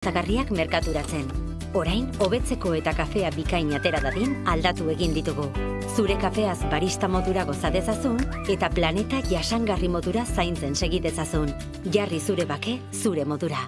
zagarriak merkaturatzen. Orain, hobetzeko eta kafea bikain atera dadin aldatu egin ditugu. Zure kafeaz barista modura goza dezazun eta planeta jasangarri modura zaintzen segi dezazun. Jarri zure bake, zure modura.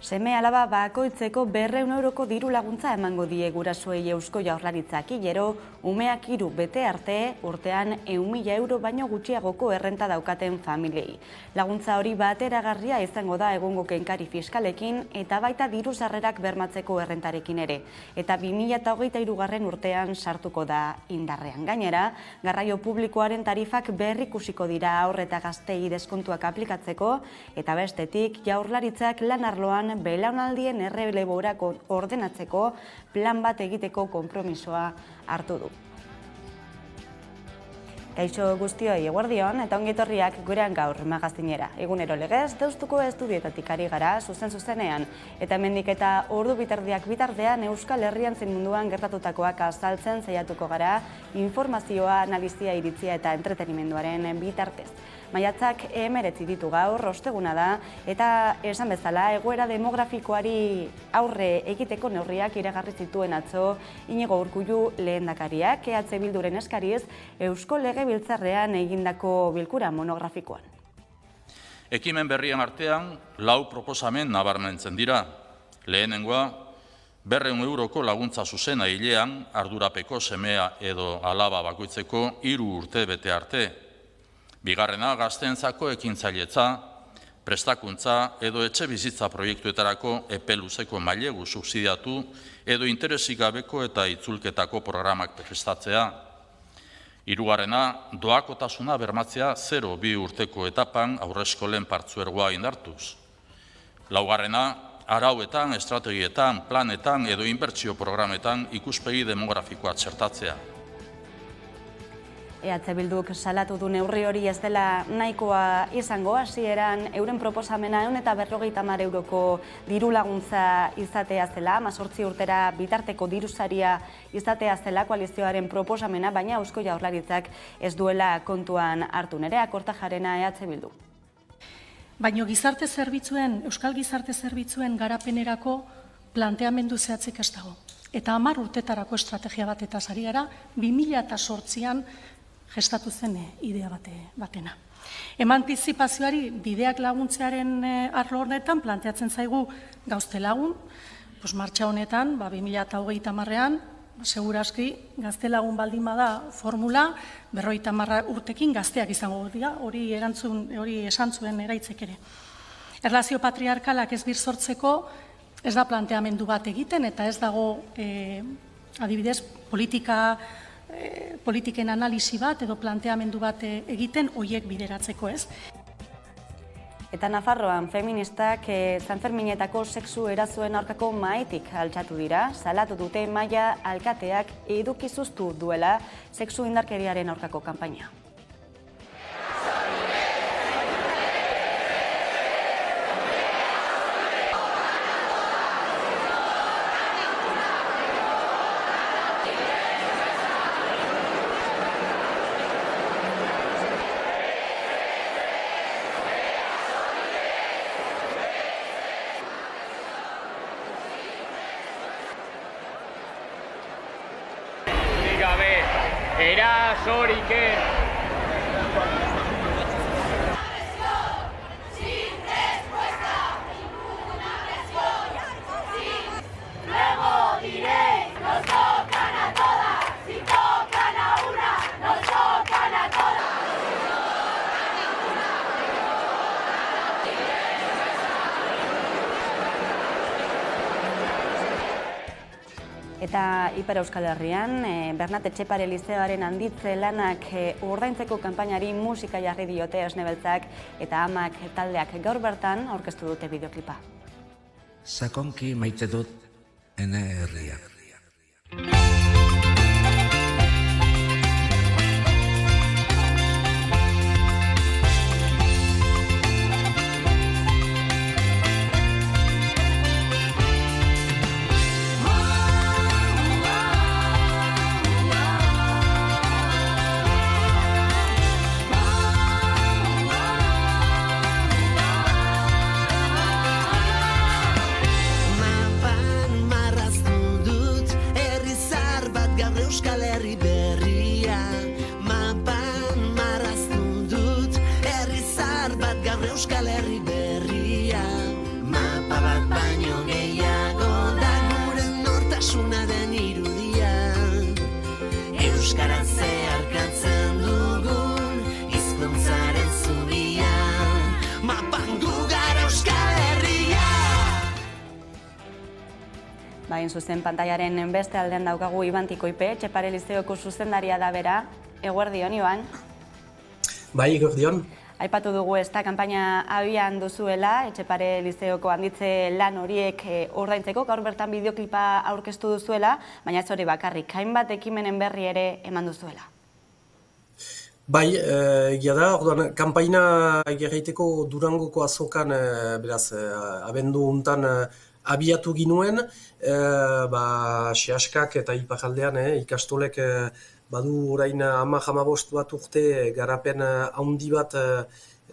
Seme alaba bakoitzeko 200 euroko diru laguntza emango die gurasoei Eusko Jaurlaritzak hilero, umeak 3 bete arte urtean 100.000 euro baino gutxiagoko errenta daukaten familiei. Laguntza hori bateragarria izango da egungo kenkari fiskalekin eta baita diru sarrerak bermatzeko errentarekin ere. Eta 2023 urtean sartuko da indarrean. Gainera, garraio publikoaren tarifak berrikusiko dira haur eta gaztei deskontuak aplikatzeko eta bestetik Jaurlaritzak lan arloan belaunaldien erreleborako ordenatzeko plan bat egiteko konpromisoa hartu du. Kaixo guztioi, eguerdion eta ongietorriak gurean gaur magaztinera. Egunero legez, Deustuko estudietatik ari gara zuzenean eta hemendik eta ordu bitartean Euskal Herrian zein munduan gertatutakoak azaltzen saiatuko gara informazioa, analizia, iritzia eta entretenimenduaren bitartez. Maiatzak 19 ditu gaur, osteguna da, eta esan bezala egoera demografikoari aurre egiteko neurriak iragarri zituen atzo Iñigo Urkullu lehendakariak, EH Bilduren eskariz Eusko Legebiltzarrean egindako bilkura monografikoan. Ekimen berrien artean, 4 proposamen nabarmentzen dira. Lehenengoa, 200 euroko laguntza zuzena hilean, ardurapeko semea edo alaba bakoitzeko 3 urte bete arte. Bigarrena, gazteentzako ekintzailetza, prestakuntza edo etxe bizitza proiektuetarako epe luzeko mailegu subsidiatu edo interesik gabeko eta itzulketako programak prestatzea. Hirugarrena, doakotasuna bermatzea 0-2 urteko etapan aurreskolen partzuergoa indartuz. Laugarrena, arauetan, estrategietan, planetan edo inbertsio programetan ikuspegi demografikoa txertatzea. EH Bilduk salatu du neurri hori ez dela nahikoa izango, hasieran euren proposamena 150 euroko diru laguntza izatea zela, 18 urtera bitarteko dirusaria izatea zela koalizioaren proposamena, baina Eusko Jaurlaritzak ez duela kontuan hartu. Nerea Kortajarena, EH Bildu. Baina gizarte zerbitzuen, euskal gizarte zerbitzuen garapenerako planteamendu zehatzik ez dago. Eta 10 urtetarako estrategia batetaz ari gara, 2008an gestatu zen idea batena. Emantzipazioari bideak laguntzearen arlo honetan planteatzen zaigu gauzte lagun, martxa honetan, 2030ean, segurazki gazte lagun baldin bada formula, 50 urtekin gazteak izango dira, hori esan zuen Eraitzek ere. Erlazio patriarkalak ez birsortzeko ez da planteamendu bat egiten eta ez dago adibidez politiken analisi bat edo planteamendu bat egiten horiek bideratzeko ez. Eta Nafarroan feministak Sanferminetako sexu erasoen aurkako mahaitik altxatu dira, salatu dute Maia alkateak edukizuztu duela sexu indarkeriaren aurkako kanpaina. Erasorik Eta Ipar Euskal Herrian, Bernat Etxepare Lizeoaren handitze lanak ordaintzeko kanpainari musika jarri diote Esne Beltzak eta Amak taldeak gaur bertan aurkeztu dute bideoklipa. Sakonki maite dut ene herria. berria, mapa bat baino gehiago da gure nortasuna den irudia. Euskaraz zeharkatzen dugun hizkuntzaren zubia, mapan gu gara Euskal Herria. Bain zuzen pantaiaren beste aldean daukagu Iban Tikoipe, Etxepare Lizeoko zuzendaria da bera. Eguerdion, Iban. Bai, eguerdion. Aipatu dugu ez da kanpaina abian duzuela, Etxepare Lizeoko handitze lan horiek ordaintzeko, gaur bertan bideoklipa aurkeztu duzuela, baina ez hori bakarrik, hainbat ekimenen berri ere eman duzuela. Bai, egia da, orduan, kanpaina egiteko Durangoko azokan, beraz, abendu hontan abiatu ginuen, Sehaskak eta iparraldean ikastolek badu orain 10-15 bat urte garapen handi bat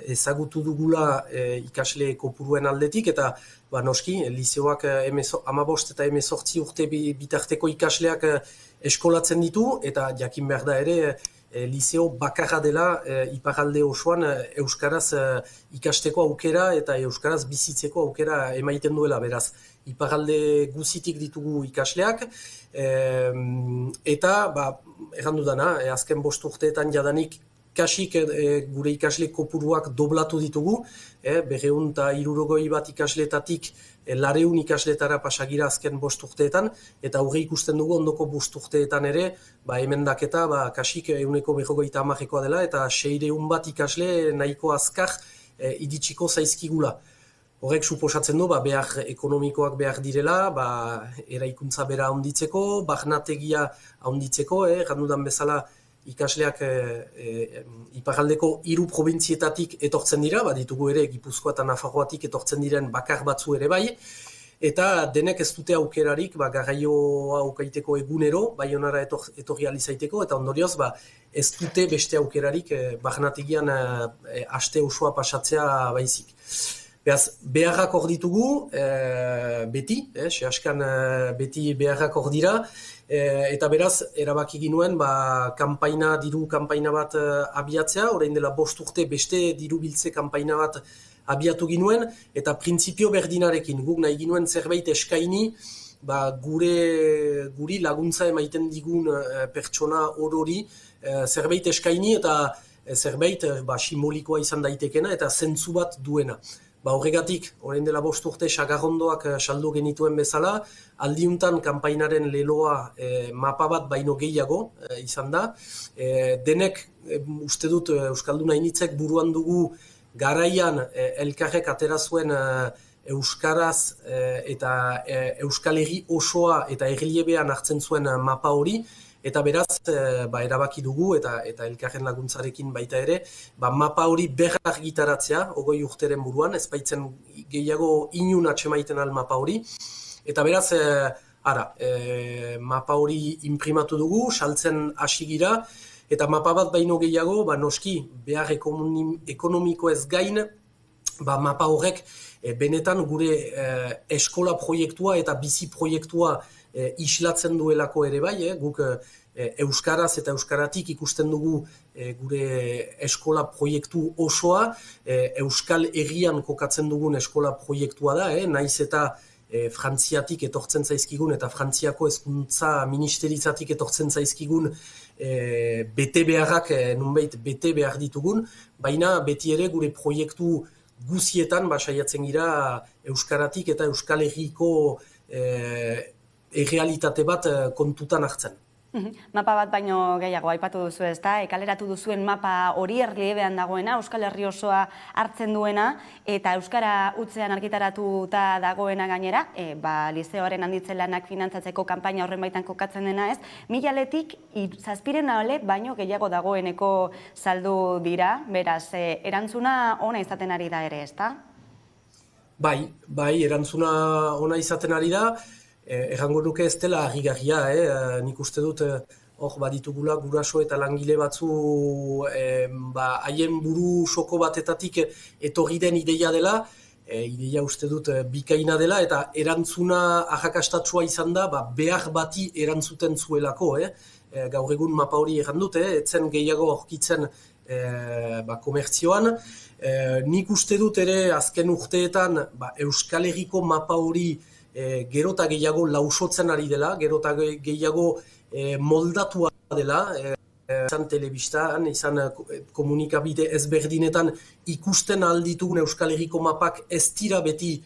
ezagutu dugula ikasle kopuruen aldetik, eta noski, lizeoak 15 eta 18 urte bitarteko ikasleak eskolatzen ditu, eta jakin behar da ere, liceo bakarra dela iparralde osoan euskaraz ikasteko aukera eta euskaraz bizitzeko aukera emaiten duela, beraz. Iparralde guzitik ditugu ikasleak, eta errandu dana, azken 5 urteetan jadanik kasik gure ikasle kopuruak doblatu ditugu, 260 bat ikasleetatik 400 ikasletara pasagira azken 5 urteetan, eta aurre ikusten dugu ondoko 5 urteetan ere, emendaketa kasik 150 dela, eta 600 bat ikasle nahiko azkar iritsiko zaizkigula. Horrek suposatzen du, behar ekonomikoak behar direla, eraikuntza bera handitzeko, barnategia handitzeko, gandudan bezala ikasleak iparraldeko 3 probintzietatik etortzen dira, ditugu ere Gipuzkoa eta Nafarroatik etortzen diren bakar batzu ere bai, eta denek ez dute aukerarik garraioa aukaiteko egunero, Baionara etorri alizaiteko, eta ondorioz ez dute beste aukerarik barnategian aste osoa pasatzea baizik. Beraz, beharrak hor ditugu, beti, Sehaskan beti beharrak hor dira, eta beraz, erabaki ginuen, diru kanpaina bat abiatzea, orain dela 5 urte beste diru biltze kanpaina bat abiatu ginuen, eta printzipio berdinarekin, guk nahi ginuen zerbait eskaini, guri laguntza emaiten digun pertsona orori zerbait eskaini, eta zerbait simbolikoa izan daitekena, eta zentzu bat duena. Horregatik, orain dela 5 urte sagarrondoak saldu genituen bezala, aldiuntan kanpainaren leloa mapa bat baino gehiago izan da. Denek, uste dut Euskalduna initzek buruan dugu garaian elkarrek atera zuen euskaraz eta Euskal Herri osoa eta erliebean hartzen zuen mapa hori, eta beraz, erabaki dugu, eta elkarren laguntzarekin baita ere, mapa hori berrar gitaratzea, 20 urteren buruan, ez baitzen gehiago inun atsemaiten al mapa hori. Eta beraz, mapa hori imprimatu dugu, saltzen hasi gira, eta mapa bat baino gehiago, noski, behar ekonomiko ez gain, mapa horrek benetan gure eskola proiektua eta bizi proiektua islatzen duelako ere bai, guk euskaraz eta euskaratik ikusten dugu gure eskola proiektu osoa, Euskal Herrian kokatzen dugun eskola proiektua da, naiz eta Frantziatik etortzen zaizkigun eta Frantziako hezkuntza ministeritzatik etortzen zaizkigun bete beharrak nunbait bete behar ditugun, baina beti ere gure proiektu guzietan saiatzen gira euskaratik eta Euskal Herriko errealitate bat kontutan hartzen. Mapa bat baino gehiago aipatu duzu ez da, kaleratu duzuen mapa hori erliebean dagoena, Euskal Herri osoa hartzen duena, eta Euskara hutzean argitaratuta dagoena gainera, lizeoaren handitze lanak finantzatzeko kanpaina horren baitan kokatzen dena ez, 1000-letik 700 baino gehiago dagoeneko saldu dira, beraz, erantzuna ona izaten ari da ere, ez da? Bai, erantzuna ona izaten ari da, errango nuke ez dela harrigarria, nik uste dut hor baditugula guraso eta langile batzu haien buru soko batetatik etorri den ideia dela, ideia uste dut bikaina dela, eta erantzuna arrakastatsua izan da behar bati erantzuten zuelako. Gaur egun mapa hori errandut, etzen gehiago aurkitzen komertzioan. Nik uste dut ere azken urteetan Euskal Herriko mapa hori gero eta gehiago lausotzen ari dela, gero eta gehiago moldatua dela, izan telebistan, izan komunikabide ezberdinetan ikusten alditugun Euskal Herriko mapak ez dira beti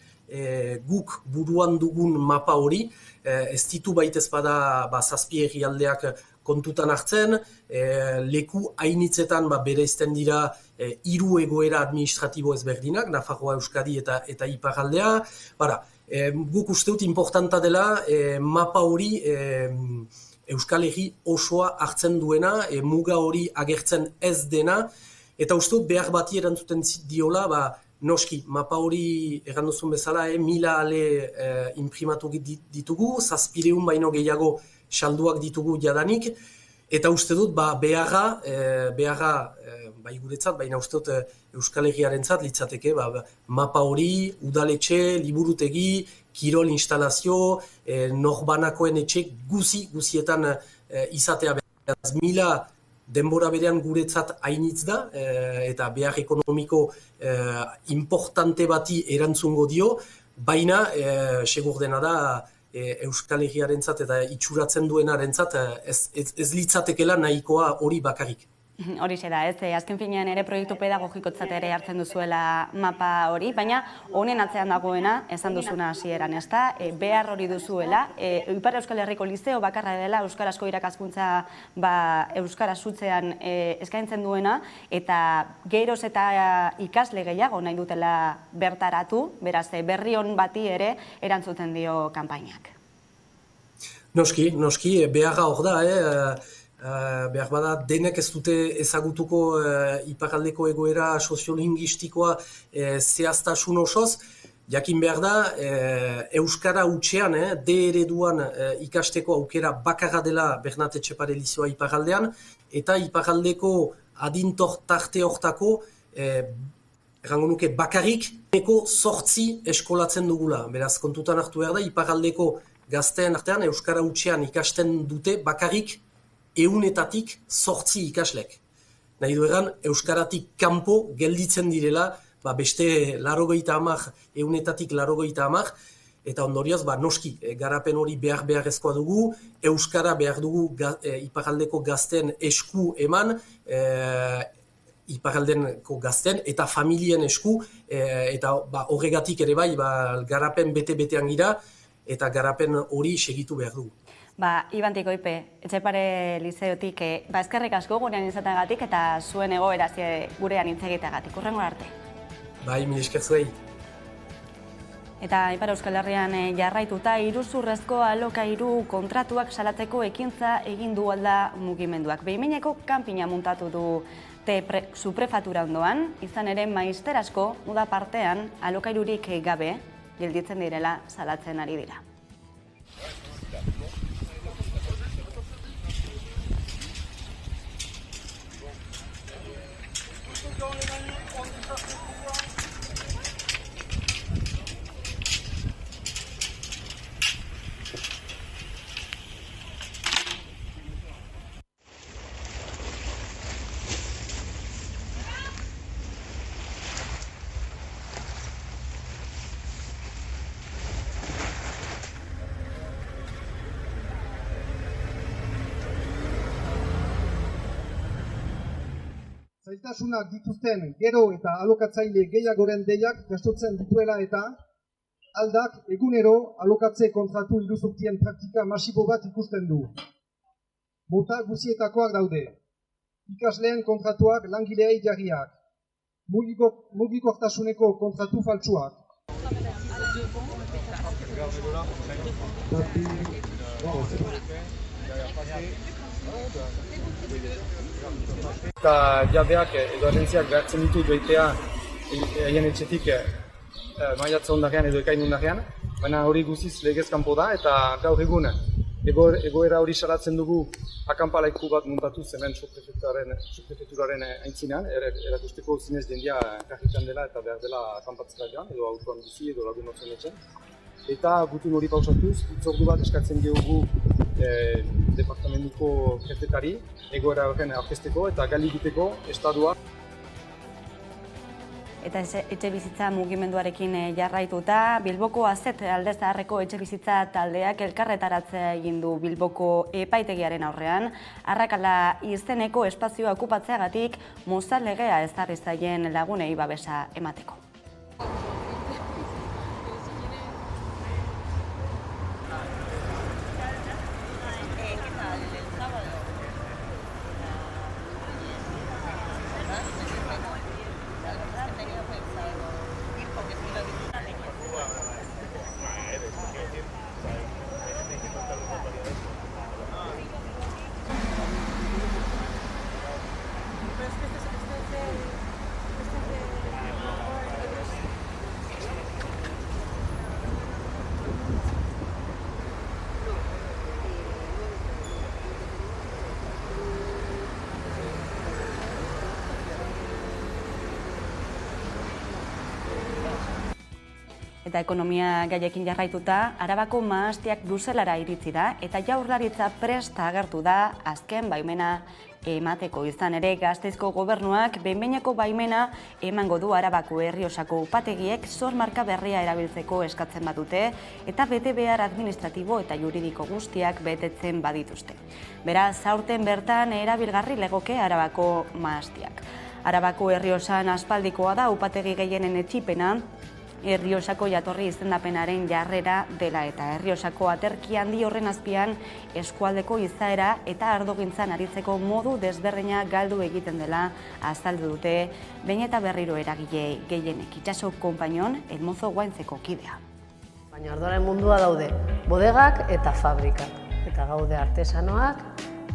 guk buruan dugun mapa hori, ez ditu baitez bada zazpi herrialdeak kontutan hartzen, leku hainitzetan bereizten dira hiru egoera administratibo ezberdinak, Nafarroa, Euskadi eta Iparraldea. Guk uste dut importanta dela mapa hori Euskal Herri osoa hartzen duena, muga hori agertzen ez dena, eta uste dut behar bati erantzuten diola, noski, mapa hori erranduzun bezala, 1000 ale imprimatu ditugu, 700 baino gehiago salduak ditugu jadanik, eta uste dut beharra bai guretzat, baina uste dut Euskal Herriarentzat litzateke mapa hori, udaletxe, liburutegi, kirol instalazio, norbanakoen etxe guzietan izatea behaz. 1000 denbora berean guretzat hainitz da, eta behar ekonomiko importante bati erantzungo dio, baina segur dena da Euskal Herriarentzat eta itxuratzen duenarentzat ez litzatekela nahikoa hori bakarrik. Horixe da, azken finean ere proiektu pedagogikotzat ere hartzen duzuela mapa hori, baina honen atzean dagoena, esan duzuna hasieran, ez da, behar hori duzuela, Ipar Euskal Herriko Lizeo bakarra dela euskarazko irakaskuntza euskaraz zutzean eskaintzen duena, eta geroz eta ikasle gehiago nahi dutela bertaratu, beraz, berri hon bati ere erantzuten dio kanpainak. Noski, beharra hor da, behar bada denek ez dute ezagutuko iparraldeko egoera soziolinguistikoa zehaztasun osoz, jakin behar da Euskara hutsean, D ereduan ikasteko aukera bakarra dela Bernat Etxepare Lizioa iparraldean, eta iparraldeko adintor tarte hortako errango nuke bakarrik 8 eskolatzen dugula. Beraz, kontutan hartu behar da, iparraldeko gazteen artean Euskara hutsean ikasten dute bakarrik 100-etatik 8 ikaslek. Nahi du egan, Euskaratik kanpo gelditzen direla, beste 100-etatik 100, eta ondorioz, noski, garapen hori beharrezkoa dugu, Euskara behar dugu iparraldeko gazten esku eman, iparraldeko gazten eta familien esku, eta horregatik ere bai, garapen bete-betean gira, eta garapen hori segitu behar dugu. Iban Tikoipe, Etxepare Lizeotik, eskerrik asko gurean izateagatik eta zuen egoeraz gurean hitz egiteagatik. Hurrengo arte. Bai, mil esker zuei. Eta Ipar Euskal Herrian jarraituta iruzurrezko alokairu kontratuak salatzeko ekintza egin du alda mugimenduak. Behin-behineko kanpina muntatu du suprefatura ondoan, izan ere maister asko uda partean alokairurik gabe gelditzen direla salatzen ari dira. Zailtasunak dituzten gero eta alokatzaile gehiagoren deiak jasotzen dituela eta aldak egunero alokatze kontratu iruzurtien praktika masibo bat ikusten du. Mota guzietakoak daude. Ikasleen kontratuak langileei jarriak. Mugikortasuneko kontratu faltsuak. Eta jabeak edo agentziak behartzen ditu joitea haien etxetik maiatza ondarean edo ekain ondarean, baina hori guziz legez kanpo da eta gaur egun egoera hori salatzen dugu akanpalaiku bat muntatu hemen subprefeturaren aintzinean, erakusteko zinez jendia kajitan dela eta behar dela akanpatzera joan, edo autoan bizi edo lagun batzuen etxen. Eta gutun hori pausatuz, itzordu bat eskatzen diogu departamentuko jefetari egoera horren aurkezteko eta gali egiteko estadua. Eta etxe bizitza mugimenduarekin jarraituta, Bilboko Azet Alde Zaharreko etxe bizitza taldeak elkarretaratzea egin du Bilboko epaitegiaren aurrean, arrakala izeneko espazioa okupatzeagatik mozal legea ezarri zaien lagunei babesa emateko. Eta ekonomia gaiekin jarraituta, Arabako mahastiak Bruselara iritsi da eta Jaurlaritza prest agertu da azken baimena emateko. Izan ere, Gasteizko gobernuak behin-behineko baimena emango du Arabako Errioxako upategiek zor marka berria erabiltzeko eskatzen badute eta bete behar administratibo eta juridiko guztiak betetzen badituzte. Beraz, aurten bertan erabilgarri legoke Arabako mahastiak. Arabako Errioxan aspaldikoa da upategi gehienen etxipena, Errioxako jatorri izendapenaren jarrera dela eta Errioxako aterki handi horren azpian eskualdeko izaera eta ardogintzan aritzeko modu desberdina galdu egiten dela azaldu dute behin eta berriro eragile gehienek. Itxaso konpainon Elmozo Guaintzeko kidea. Baina ardoaren mundua daude bodegak eta fabrikak, eta gaude artesanoak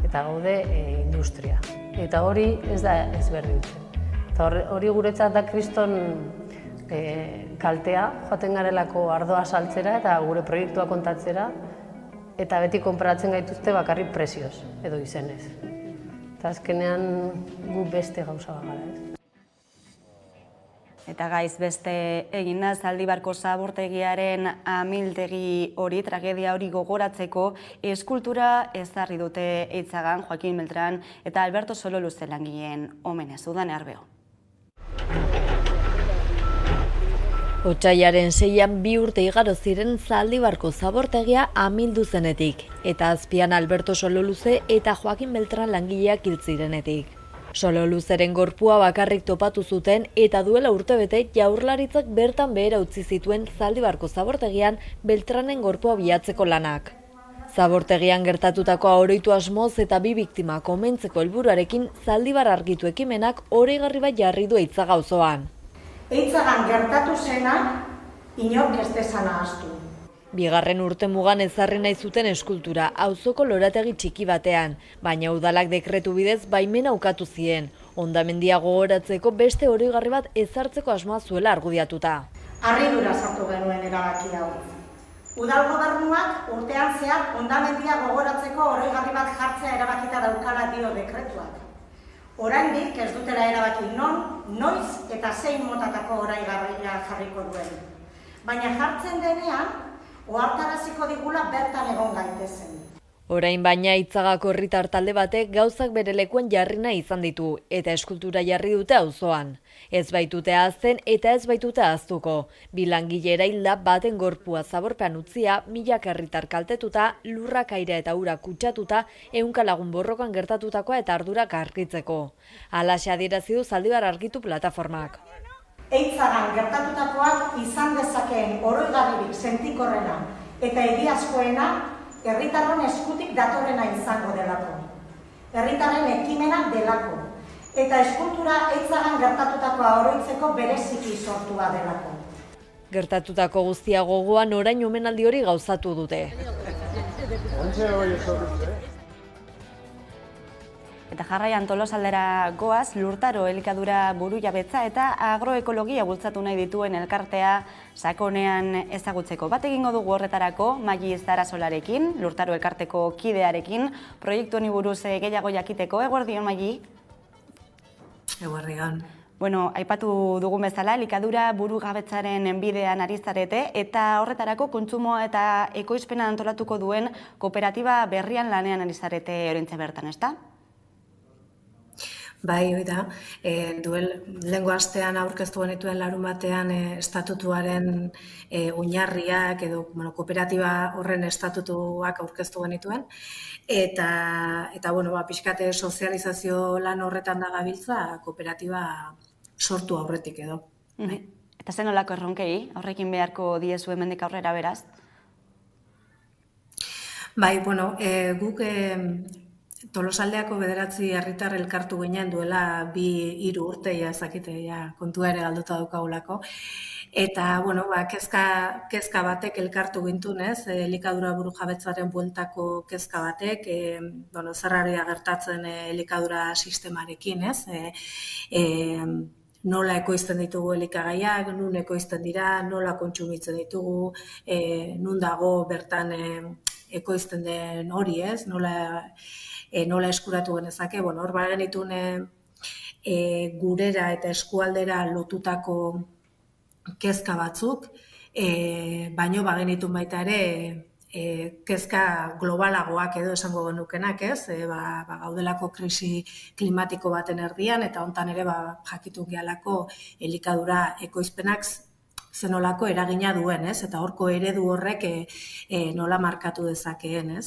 eta gaude industria. Eta hori ez da ezberdintzen. Eta hori guretzat da kriston kaltea, joaten garelako ardoa saltzera eta gure proiektua kontatzera eta beti konparatzen gaituzte bakarrik prezioz edo izenez. Eta azkenean gu beste gauza bagara, ez? Eta gaiz beste eginda Zaldibarko zabortegiaren amildegi hori, tragedia hori gogoratzeko eskultura ezarri dute Eitzagan, Joaquin Beltran eta Alberto Sololuze langileen omenez. Udane Arbeo. Otsailaren 6an 2 urte igaro ziren Zaldibarko zabortegia amildu zenetik, eta azpian Alberto Sololuze eta Joaquin Beltran langileak hil zirenetik. Sololuzeren gorpua bakarrik topatu zuten eta duela urtebete Jaurlaritzak bertan behera utzi zituen Zaldibarko zabortegian Beltranen gorpua bilatzeko lanak. Zabortegian gertatutakoa oroitu asmoz eta 2 biktima komentzeko helburuarekin Zaldibar argitu ekimenak oroigarri bat jarri du Eitzaga auzoan. Eitzagan gertatu zena, inork ez dezan ahaztu. Bigarren urte mugan ezarri nahi zuten eskultura, auzoko lorategi txiki batean, baina udalak dekretu bidez baimena ukatu zien, hondamendia gogoratzeko beste oroigarri bat ezartzeko asmoa zuela argudiatuta. Harridura sartu genuen erabaki hau. Udal gobernuak urtean zehar hondamendia gogoratzeko oroigarri bat jartzea erabakita daukala dio dekretuak. Oraindik ez dutela erabaki non, noiz eta zein motatako oroigarria jarriko duen. Baina jartzen denean, ohartaraziko digula bertan egon gaitezen. Orain baina Eitzagako herritar talde batek gauzak bere lekuan jarri nahi izan ditu eta eskultura jarri dute auzoan. Ez baitute ahazten eta ez baitute ahaztuko. Bi langilera hilda baten gorpua zaborpean utzia, milaka herritar kaltetuta, lurrak aire eta ura kutsatuta, 100 lagun borrokan gertatutakoa eta ardurak argitzeko. Halaxe adierazi du Zaldibar argitu plataformak. Eitzagan gertatutakoak izan dezakeen oroigarririk sentikorrena eta egiazkoena herritarron eskutik datorrena izango delako. Herritarren ekimena delako. Eta eskultura Eitzagan gertatutakoa oroitzeko bereziki sortua delako. Gertatutako guztia gogoan orain omenaldi hori gauzatu dute. Eta jarraian Tolosaldera goaz, lurtaro elikadura burujabetza eta agroekologia bultzatu nahi dituen elkartea sakonean ezagutzeko. Bat egingo dugu horretarako, Magi Zarazolarekin, lurtaro elkarteko kidearekin, proiektu honi buruz gehiago jakiteko. Eguerdion, Magi? Eguerdion. Bueno, aipatu dugun bezala, elikadura burugabetzaren bidean ari zarete, eta horretarako kontsumoa eta ekoizpena antolatuko duen kooperatiba berrian lanean ari zarete oraintxe bertan, ezta? Bai, hori da, lehengo astean aurkeztu genituen larunbatean estatutuaren oinarriak edo kooperatiba horren estatutuak aurkeztu genituen, eta pixkate sozializazio lan horretan da gabiltza kooperatiba sortu aurretik edo. Eta zen nolako erronkei, horrekin beharko diezu hemendik aurrera beraz? Bai, guk Tolosaldeako 9 herritar elkartu ginen duela 2-3 urte, ezakite, kontua ere galduta daukagulako. Eta, kezka batek elkartu gintun, elikadura burujabetzaren bueltako kezka batek, zerrari gertatzen elikadura sistemarekin, nola ekoizten ditugu elikagaiak, nun ekoizten dira, nola kontsumitzen ditugu, nun dago bertan ekoizten den hori, nola eskuratu genezake. Hor bagenitun gurera eta eskualdera lotutako kezka batzuk, baino bagenitun baita ere kezka globalagoak edo esango genukenak, gaudelako krisi klimatiko baten erdian, eta hontan ere jakitu gehalako elikadura ekoizpenak zenolako eragina duen, eta horko eredu horrek nola markatu dezakeen,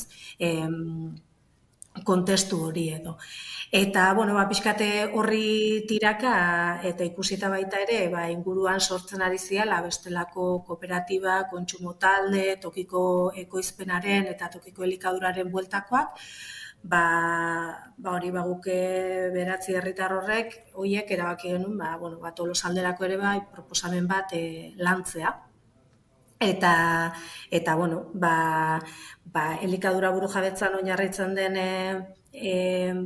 kontestu hori edo. Eta, pixkate horri tiraka eta ikusita baita ere, inguruan sortzen ari ziala bestelako kooperatiba, kontsumo talde, tokiko ekoizpenaren eta tokiko elikaduraren bueltakoak, hori guke 9 herritar horrek, horiek erabaki genuen, Tolosalderako ere proposamen bat lantzea. Eta elikadura burujabetzan oinarritzen den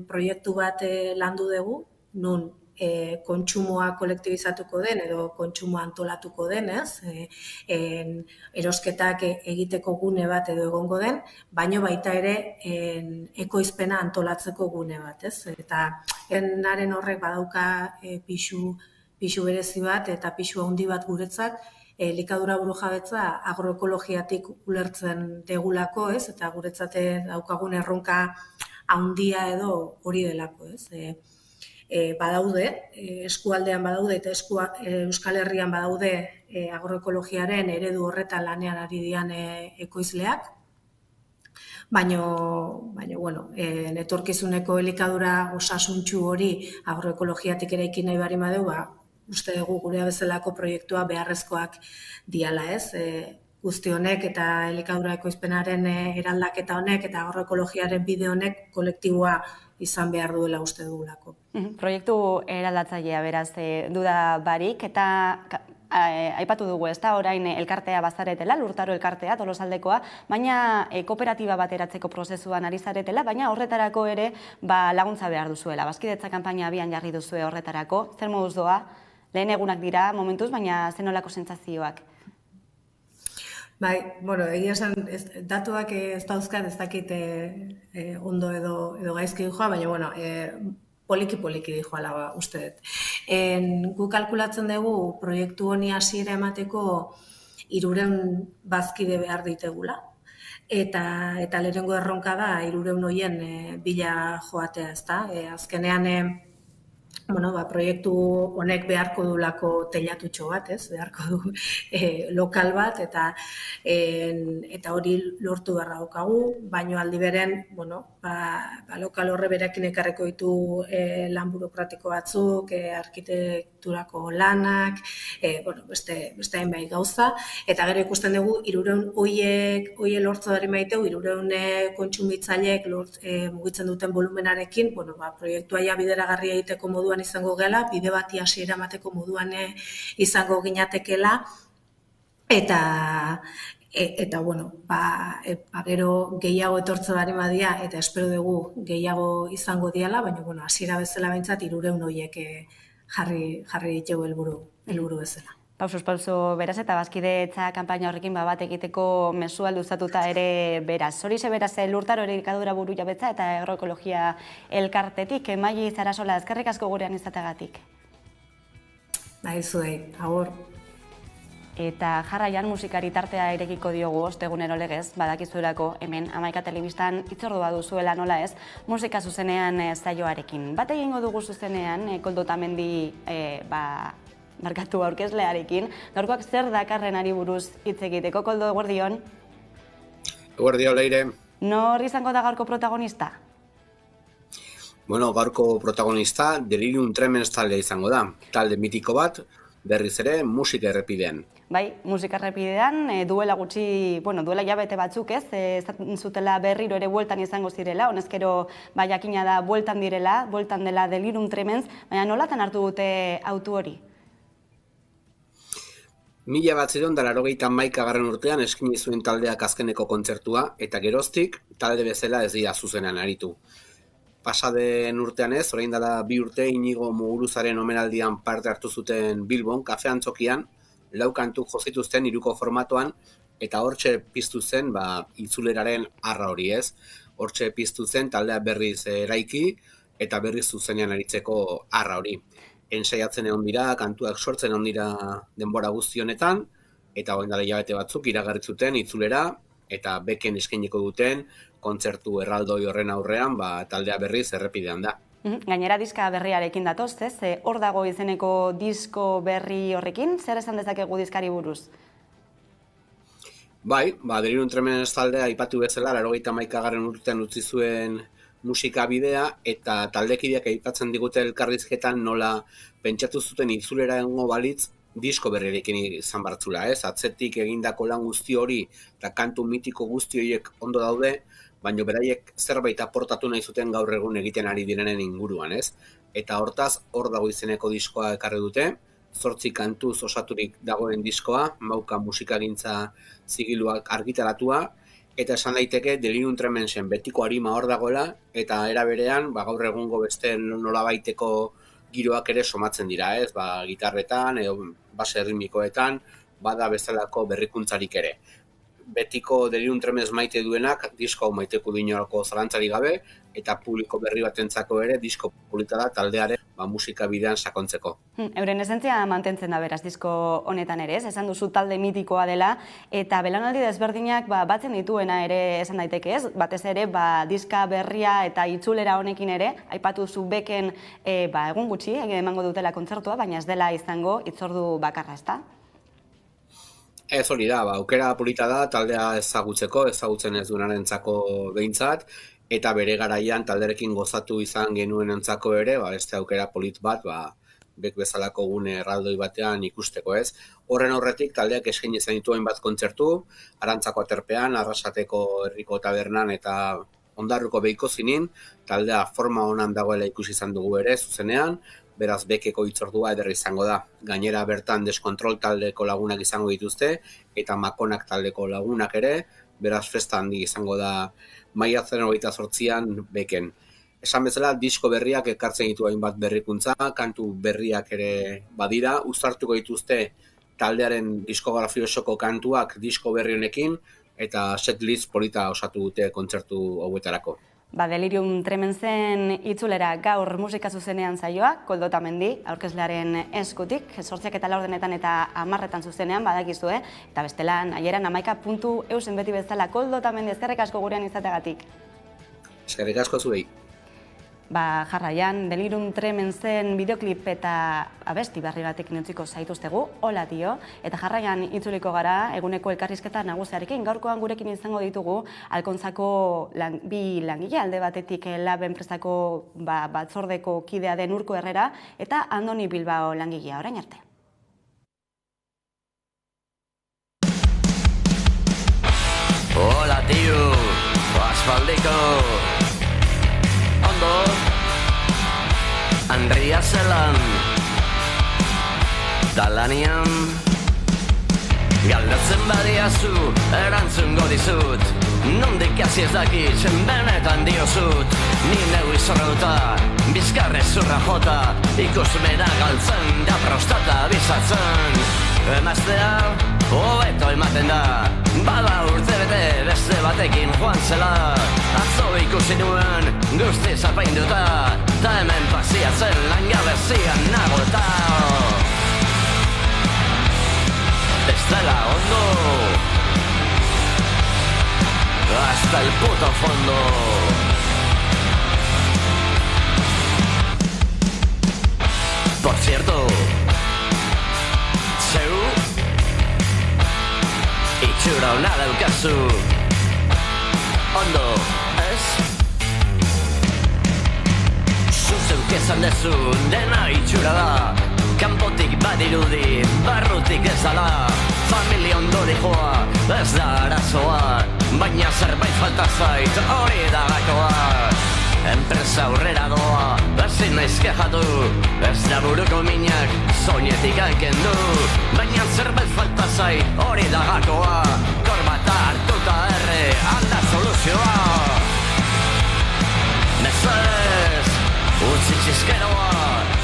proiektu bat landu dugu, nun kontsumoa kolektibizatuko den edo kontsumoa antolatuko den, erosketak egiteko gune bat edo egongo den, baino baita ere ekoizpena antolatzeko gune bat, Eta enaren horrek badauka pixu berezi bat eta pixu handi bat guretzat, elikadura burujabetza agroekologiatik ulertzen degulako, eta guretzate daukagun erronka handia edo hori delako, badaude, eskualdean badaude eta Euskal Herrian badaude agroekologiaren eredu horretan lanean ari dian ekoizleak, baino, etorkizuneko elikadura osasuntsu hori agroekologiatik eraiki nahi bari badeu, uste dugu gure bezalako proiektua beharrezkoak diala, guzti honek eta elikadura ekoizpenaren eraldaketa honek eta agroekologiaren bide honek kolektiboa izan behar duela uste dugulako. Proiektu eraldatzailea beraz duda barik, eta aipatu dugu, orain elkartea bazaretela, Lurtaro elkartea, Tolosaldekoa, baina kooperatiba bat eratzeko prozesuan ari zaretela, baina horretarako ere laguntza behar duzuela. Bazkidetza kanpaina abian jarri duzue horretarako, zer moduz doa? Lehen egunak dira momentuz, baina zenolako sentsazioak? Egia esan, datuak ez dauzkat, ez dakit ondo edo gaizki dijoa, baina, poliki dijoala uste dut. Gu kalkulatzen dugu proiektu honi hasiera emateko 300 bazkide behar ditegula, eta lehenengo erronka da 300 horien bila joatea, ezta? Azkenean, proiektu honek beharko dulako teilatutxo bat, beharko du lokal bat, eta hori lortu beharra daukagu, baino aldi beren, lokal horre berekin ekarriko ditu lan burokratiko batzuk, arkitekturako lanak, beste hainbait gauza, eta gero ikusten dugu 300 hoiek lortza dari maiteu, 300 kontsumitzaileek mugitzen duten volumenarekin, proiektua ja bideragarria egiteko moduan izango gela, bide bati hasiera emateko moduan izango ginatekela, eta gero gehiago etortze bari badia, eta espero dugu gehiago izango diala, baina hasiera bezala behintzat 300 horiek jarri ditugu helburu bezala. Pausuz pauso beraz eta bazkidetza kanpaina horrekin bat egiteko mesua luzatuta ere beraz. Horixe beraz Lurtaro elikadura burujabetza eta agroekologia elkartetik. Maili Sarasola, eskerrik asko gurean izateagatik. Bai, zuei, agur. Eta jarraian musikari tartea irekiko diogu ostegunero legez, badakizuelako hemen 11 telebistan hitzordua duzuela nola ez, musika zuzenean saioarekin. Bat egingo dugu zuzenean, Koldo Otamendi markatu aurkezlearekin. Gaurkoak zer dakarrenari buruz hitz egiteko, Koldo, eguerdion? Eguerdion, Leire. Nor izango da gaurko protagonista? Bueno, gaurko protagonista Delirium Tremens taldea izango da. Talde mitiko bat, berriz ere musika errepidean. Bai, musika errepidean, duela gutxi, duela jabete batzuk ez, zutela berriro ere bueltan izango zirela, honezkero jakina da bueltan direla, bueltan dela Delirium Tremens, baina nolatan hartu dute autu hori? 1991 urtean eskaini zuen taldeak azkeneko kontzertua, eta geroztik talde bezala ez dira zuzenean aritu. Pasaden urtean ez, orain dela 2 urte Inigo Muguruzaren omenaldian parte hartu zuten Bilbon, kafe antzokian, 4 kantu jozituzten 3ko formatoan, eta hortxe piztu zen itzuleraren arra hori ez. Hortxe piztu zen taldea berriz eraiki, eta berriz zuzenean aritzeko arra hori. Ensaiatzen egon dira, kantuak sortzen egon dira denbora guzti honetan, eta orain dela hilabete batzuk iragarri zuten itzulera, eta beken eskainiko duten kontzertu erraldoi horren aurrean, taldea berriz errepidean da. Gainera diska berriarekin datoz, ez? Hor dago izeneko disko berri horrekin, zer esan dezakegu diskari buruz? Bai, Delirium Tremens taldea aipatu bezala, 91. urtean utzi zuen musika bidea, eta taldekideak aipatzen digute elkarrizketan nola pentsatu zuten itzulera egongo balitz disko berriarekin izan bartzula, ez? Atzetik egindako lan guzti hori eta kantu mitiko guzti horiek ondo daude, baina beraiek zerbait aportatu nahi zuten gaur egun egiten ari direnen inguruan, ez? Eta hortaz, hor dago izeneko diskoa ekarri dute, 8 kantuz osaturik dagoen diskoa, mauka musikagintza zigiluak argitaratua, eta esan daiteke Delirium Tremensen betiko arima hor dagoela, eta era berean, gaur egungo beste nolabaiteko giroak ere somatzen dira, ez? Gitarretan, base ritmikoetan, bada bezalako berrikuntzarik ere. Betiko Delirium Tremens maite duenak, disko hau maiteko dinolako zalantzari gabe, eta publiko berri batentzako ere, disko polita da taldearen musika bidean sakontzeko. Euren esentzia mantentzen da beraz disko honetan ere, esan duzu talde mitikoa dela, eta belaunaldi desberdinak batzen dituena ere esan daiteke ez, batez ere diska berria eta itzulera honekin ere, aipatu zu beken egun gutxi emango dutela kontzertua, baina ez dela izango hitzordu bakarra, ezta? Ez hori da, aukera polita da taldea ezagutzen ez duenarentzako behintzat, eta bere garaian talderekin gozatu izan genuenentzako ere, beste aukera polit bat, bek bezalako gune erraldoi batean ikusteko ez. Horren horretik taldeak eskaini izan dituen bat kontzertu, Arantzako aterpean, Arrasateko herriko tabernan eta Ondarruko behiko zinin, taldea forma honan dagoela ikusi izan dugu ere zuzenean, beraz bekeko hitzordua eder izango da. Gainera bertan Deskontrol taldeko lagunak izango dituzte, eta Makonak taldeko lagunak ere, beraz festa handi izango da maiatzaren 28an beken. Esan bezala, disko berriak ekartzen ditu hainbat berrikuntza, kantu berriak ere badira, uztartuko dituzte taldearen diskografia osoko kantuak disko berri honekin, eta setlist polita osatu dute kontzertu hauetarako. Delirium Tremensen itzulera gaur musika zuzenean saioa, Koldo Otamendi, aurkezlearen eskutik, 8:04 eta 10 zuzenean badakizue, eta bestela nahieran 11.eusen beti bezala. Koldo Otamendi, eskerrik asko gurean izateagatik. Eskerrik asko zuei. Jarraian, Delirium Tremensen bideoklip eta abesti berri batekin utziko zaituztegu, hola dio, eta jarraian itzuliko gara eguneko elkarrizketa nagusiarekin. Gaurkoan gurekin izango ditugu Alkontzako bi langile, alde batetik Lab enpresako batzordeko kidea den Urko Herrera eta Andoni Bilbao langilea, orain arte. Hola tío, aspaldiko Andria zelan Dalanian Galdatzen badiazu erantzungo dizut Nondik hasi ez dakitzen benetan diozut Ni neu izorrauta, bizkarre zurra jota Ikusmena galtzen da prostata bizatzen Emaztea hobeto ematen da Bada urte bete beste batekin joan zela Atzo ikusi nuen guztiz apainduta Ta hemen pasiatzen langabezian nago eta zela ondo, hasta el puto fondo. Por cierto, zeu itxura ona daukazu, ondo, ez? Zuzeuk esan dezu dena itxura da, kanpotik badirudi, barrutik ez dala. Familia ondo dijoa, ez da arazoa, baina zerbait falta zait, hori da gakoa. Enpresa aurrera doa, ezin naiz kexatu, ez da buruko minak, soinetik hankendu. Baina zerbait falta zait, hori da gakoa, korbata hartuta erre, alda soluzioa. Mesedez, utzi txizkeroa,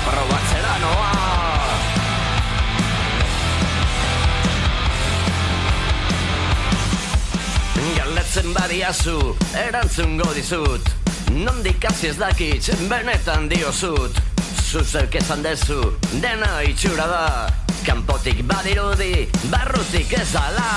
probatzera noa. Galdetzen badiazu, erantzungo dizut, nondik hasi ez dakit, benetan diozut. Zuzeuk esan dezu, dena itxura da, kanpotik badirudi, barrutik ez ala.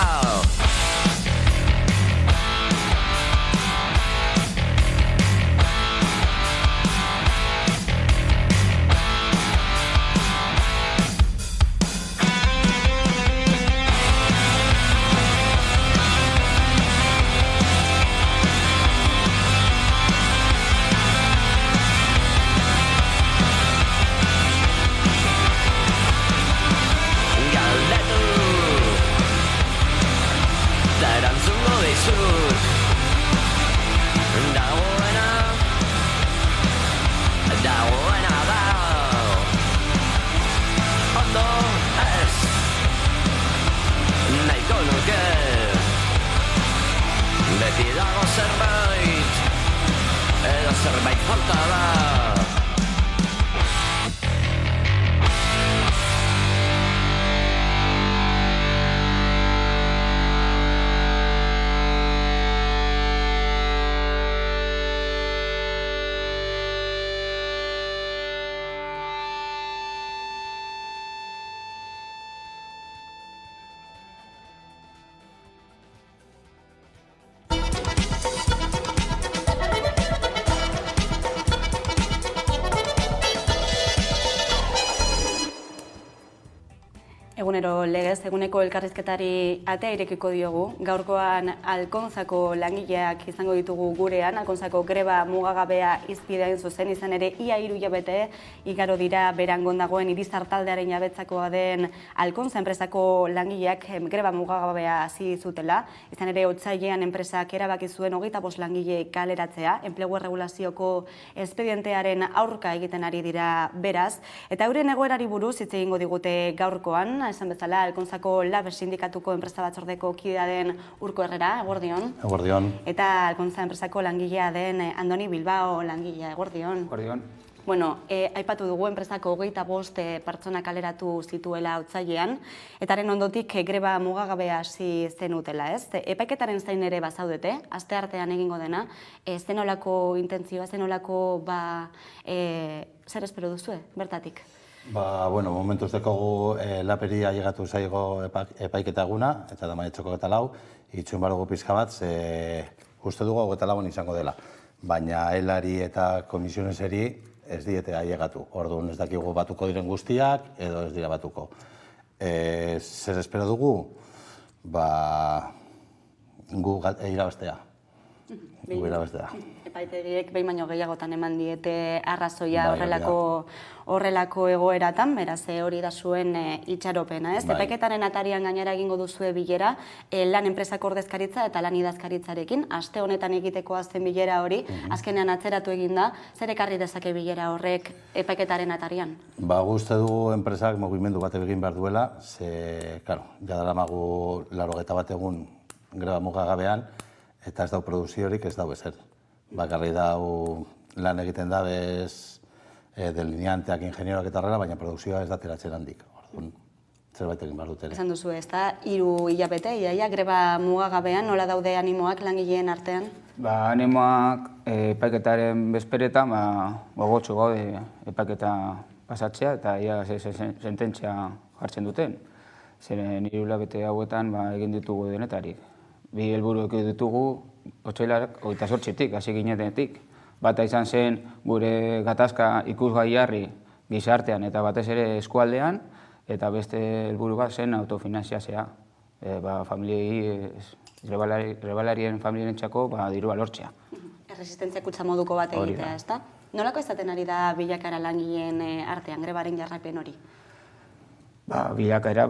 Egunero legez, eguneko elkarrizketari atea irekiko diogu. Gaurkoan Alkonzako langileak izango ditugu gurean. Alkonzako greba mugagabea hizpidean zuzen, izan ere ia 3 hilabete igaro dira Berangon dagoen Irizar taldearen jabetzakoa den Alkonza enpresako langileak greba mugagabea hasi zutela. Izan ere otsailean enpresak erabaki zuen 25 langile kaleratzea, enplegu erregulazioko espedientearen aurka egiten ari dira beraz, eta euren egoerari buruz hitz egingo digute gaurkoan. Esan bezala, Alkonzako Lab sindikatuko enpresa batzordeko kidea den Urko Herrera, eguerdion. Eguerdion. Eta Alkontza enpresako langilea den Andoni Bilbao langilea, eguerdion. Eguerdion. Bueno, aipatu dugu enpresako 25 pertsona kaleratu zituela otsailean, etaren ondotik greba mugagabea hasi zenutela, ez? Epaiketaren zain ere bazaudete, asteartean egingo dena, zenolako intentzioa, zenolako zer espero duzue, bertatik? Bueno, momentuz dekogu laperi ailegatu zaigo epaiketa eguna, eta da maiatzoko 24, itxun barugu pizka bat, uste dugu 24 izango dela. Baina helari eta komisioneseri ez diete ailegatu. Orduan ez dakigu batuko diren guztiak, edo ez dira batuko. Zer espero dugu? Gu irabaztea. Gu irabaztea. Epaitegiek behin baino gehiagotan eman diete arrazoia horrelako egoeratan, beraz hori da zuen itxaropena, ez? Epaiketaren atarian gainera egingo duzue bilera, lan enpresako ordezkaritza eta lan idazkaritzarekin, aste honetan egiteko azten bilera hori, azkenean atzeratu eginda, zer ekarri dezake bilera horrek epaiketaren atarian? Uste dugu enpresak mugimendu bat egin behar duela, ze, jadalamagu 81 egun greba mugagabean, eta ez dau produziorik, ez dau ezer. Bakarri dau lan egiten da bez delineanteak, ingenioak eta horrela, baina produkzioa ez da teratzen handik. Zerbait egin behar dutela. Esan duzu, ez da, 3 hilabete, iaia, greba mugagabean, nola daude animoak langileen artean? Animoak epaiketaren bezperetan, gogotsu gaude epaiketa pasatzea, eta ia sententzia jartzen duten. Zeren 3 hilabete hauetan egin ditugu denetarik. 2 helburu ditugu otsailak 28-tik, hasi ginenetik. Bata izan zen gure gatazka ikusgai jarri gizartean eta batez ere eskualdean, eta beste helburu bat zen autofinantziazioa. Grebalarien familientzako dirua lortzea. Erresistentzia kutxa moduko bat egitea, ezta? Nolako izaten ari da bilakaera langileen artean, grebaren jarraipen hori? Bilakaera,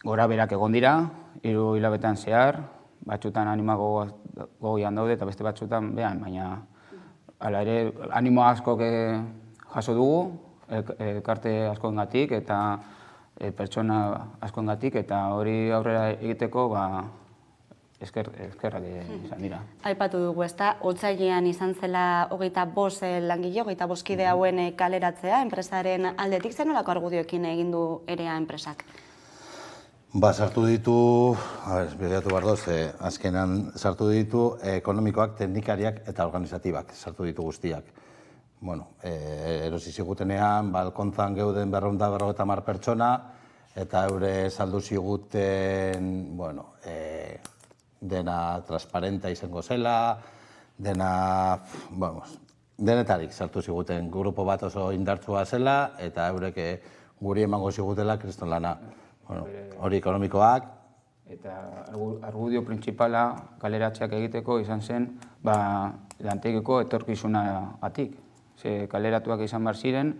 gora berak egon dira, 3 hilabetean zehar, batzutan anima gogoian daude eta beste batzutan behan, baina hala ere animo asko jaso dugu, elkarte askoengatik eta pertsona askoengatik, eta hori aurrera egiteko eskerrak izan dira. Aipatu dugu, ezta, otsailean izan zela 25 langile, 25 kide hauen kaleratzea, enpresaren aldetik, zen nolako argudioekin egin du erea enpresak? Sartu ditu, begiratu behar doz, azkenan sartu ditu ekonomikoak, teknikariak eta organizatibak, sartu ditu guztiak. Erosi zigutenean, balkontzan geuden 250 pertsona, eta eure saldu ziguten, dena transparenta izango zela, denetarik sartu ziguten grupo bat oso indartsua zela, eta eurek guri emango zigutela kriston lana. Hori ekonomikoak. Eta argudio printzipala kaleratzeak egiteko izan zen lantegiko etorkizuna atik. Kaleratuak izan behar ziren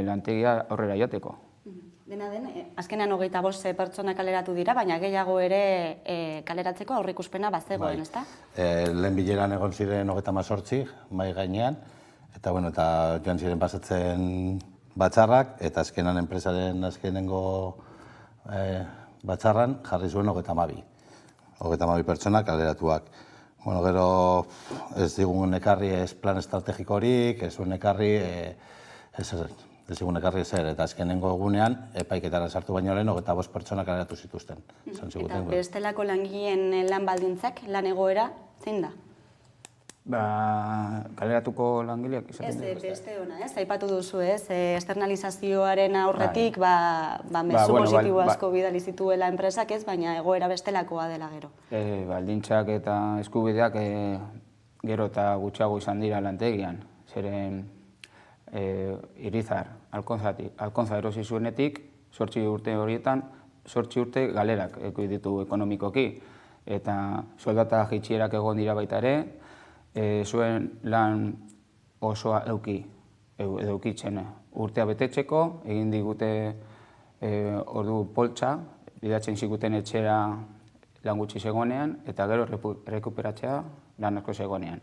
lantegia aurrera jateko. Dena den, azkenean 25 pertsona kaleratu dira, baina gehiago ere kaleratzeko aurreikuspena bazegoen, ezta? Lehen bileran egon ziren 38 mai gainean, eta joan ziren pasatzen batzarrak, eta azkenan enpresaren azkenengo batzarran jarri zuen 32. 32 pertsona kaleratuak. Gero ez digun ekarri ez plan estrategikorik, ez digun ekarri ezer, eta azkenengo egunean epaiketara sartu baino lehen 25 pertsona kaleratu zituzten. Eta bestelako langileen lan baldintzak, lan egoera, zein da? Kaleratuko langileak izaten dira. Ez, beste ona, aipatu duzu, externalizazioaren aurretik mezu positibo asko bidali zituela enpresak, baina egoera bestelakoa dela gero. Baldintzak eta eskubideak gero eta gutxiago izan dira lantegian. Zeren Irizar, Alkontza erosi zuenetik, 8 urte horietan, 8 urte galerak ditu ekonomikoki. Eta soldata jaitsierak egon dira baita ere, zuen lan osoa edukitzen urtea betetzeko, egin digute ordu poltsa, bidatzen ziguten etxera lan gutxi zegoenean, eta gero rekuperatzea lan asko zegoenean.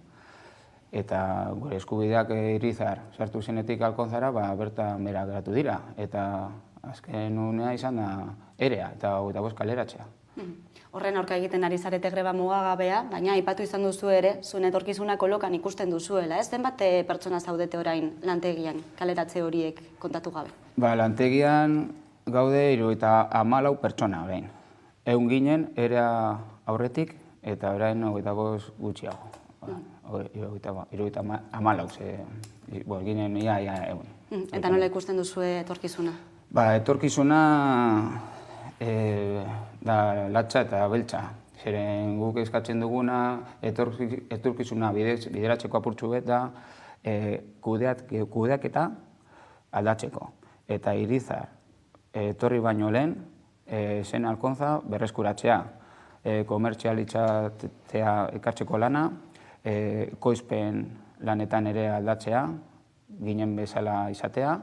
Eta gure eskubideak Irizar sartu zenetik Alkontzara, bertan bera geratu dira, eta azken unea izan da erea eta 25 kaleratzea. Horren aurka egiten ari zarete greba mugagabea, baina aipatu izan duzu ere, zuen etorkizuna kolokan ikusten duzuela, ez? Zenbat pertsona zaudete orain lantegian, kaleratze horiek kontatu gabe? Lantegian gaude 74 pertsona orain. Ehun ginen era aurretik eta orain 25 gutxiago. 74, ginen ia ehun. Eta nola ikusten duzue etorkizuna? Etorkizuna da latza eta beltza. Zeren guk eskatzen duguna etorkizuna bideratzeko apurtxu bet da kudeaketa aldatzeko. Eta Irizar etorri baino lehen zen Alkontza berreskuratzea, komertzialitzatzea ekartzeko lana, ekoizpen lanetan ere aldatzea, ginen bezala izatea,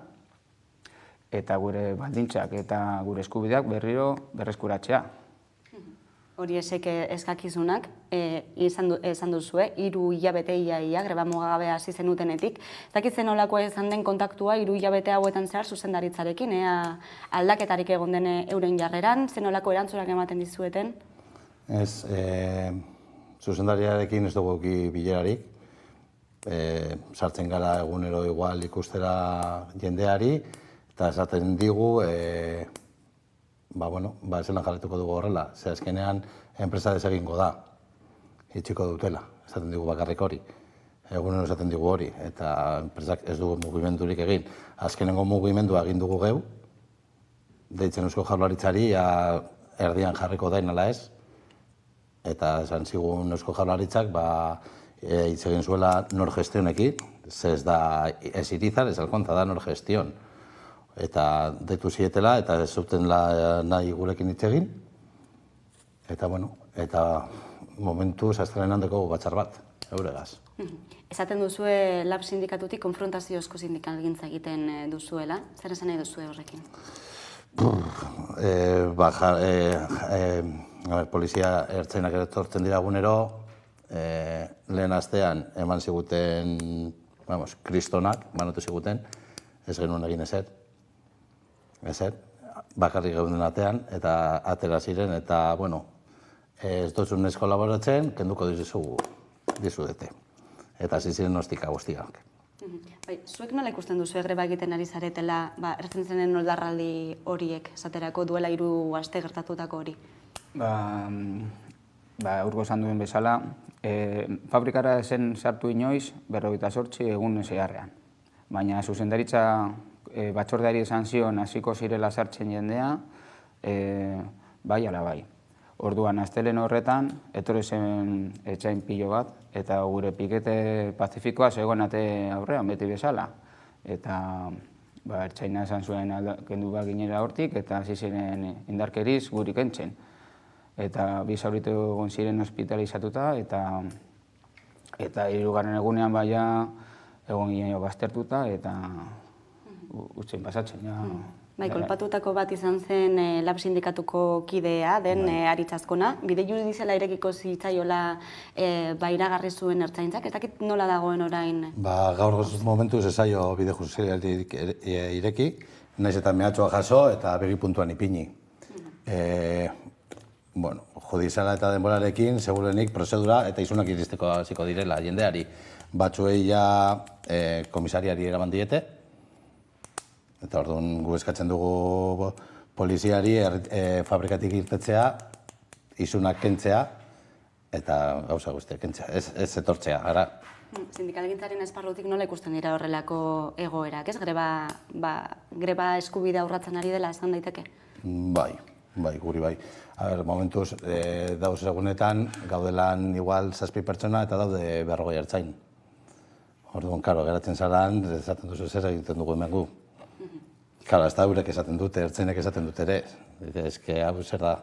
eta gure baldintzak eta gure eskubideak berriro berreskuratzea. Hori esek eskakizunak, esan duzue, 3 hilabete iaia, greba mugagabea hasi zenutenetik. Zakitzen nolakoa izan den kontaktua 3 hilabete hauetan zehar zuzendaritzarekin, aldaketarik egon den euren jarreran, zen nolako erantzunak ematen dizueten? Ez, zuzendariarekin ez dugu bilerarik. Sartzen gara egunero igual ikustera jendeari, eta esaten digu, zelan jarretuko dugu horrela. Ze azkenean, enpresa desegingo da, itxiko dutela, esaten digu bakarrik hori. Egunero esaten digu hori, eta enpresak ez dugu mugimendurik egin. Azkenengo mugimendua egin dugu geu, deitzen Eusko Jaurlaritzari, erdian jarriko dain ala ez, eta esan zigun Eusko Jaurlaritzak, hitz egin zuela nor gestionekin, ez da ez Irizar, ez alkontza da nor gestion. Eta deitu zietela, eta ez zuten nahi gurekin hitz egin, eta momentu zaztaren handeko batzar bat, euregaz. Esaten duzue LAB sindikatutik konfrontaziozko sindikalgintza egiten duzuela, zer esan nahi duzue horrekin? Polizia ertzainak etortzen dira egunero, lehen astean eman ziguten, kristonak, banatu ziguten, ez genuen egin ezer, bakarrik geunden atean, eta atera ziren, eta, ez duzun ez kolaboratzen, kenduko dizudete. Eta hasi ziren ostika guztiak. Zuek nola ikusten duzu greba egiten ari zaretela, ertzaintzaren oldarraldi horiek, esaterako duela 3 aste gertatutako hori? Urko esan duen bezala, fabrikara zen sartu inoiz 48 egun zeharrean. Baina zuzendaritza batzordeari esan zion hasiko zirela sartzen jendea, bai ala bai. Orduan, astelen horretan, etorri zen etxain pilo bat, eta gure pikete pazifikoa zegoen ate aurrean, beti bezala. Eta ertzaina esan zuen kendu bat ginera hortik, eta hasi ziren indarkeriz guri kentzen. Eta bi zauritu egon ziren hospitalizatuta, eta 3. egunean egon ginen baztertuta, eta utzen pasatzen. Kolpatutako bat izan zen LAB sindikatuko kidea, den Aritz Azkona. Bide judiziala irekiko zitzaiola iragarri zuen ertzaintzak, ez dakit nola dagoen orain? Gaur momentuz ez zaio bide judiziala ireki, naiz eta mehatxoa jaso eta begi puntuan ipini. Judiziala eta denborarekin, segurenik, prozedura eta izunak iristeko hasiko direla jendeari. Batzuei komisariari eraman diete, eta orduan gu eskatzen dugu poliziari fabrikatik irtetzea, isunak kentzea, eta gauza guztiak kentzea, ez etortzea, gara. Sindikalgintzaren esparrutik nola ikusten dira horrelako egoerak, ez? Greba eskubidea urratzen ari dela esan daiteke? Bai, guri bai. Momentuz, dauz egunetan, gaudelan igual 7 pertsona eta daude 40 ertzain. Orduan, geratzen zaran, esaten duzu zer egiten dugu hemen gu. Kala, ez da eurek esaten dute, ertzainek esaten dute ere. Ez que hau zer da.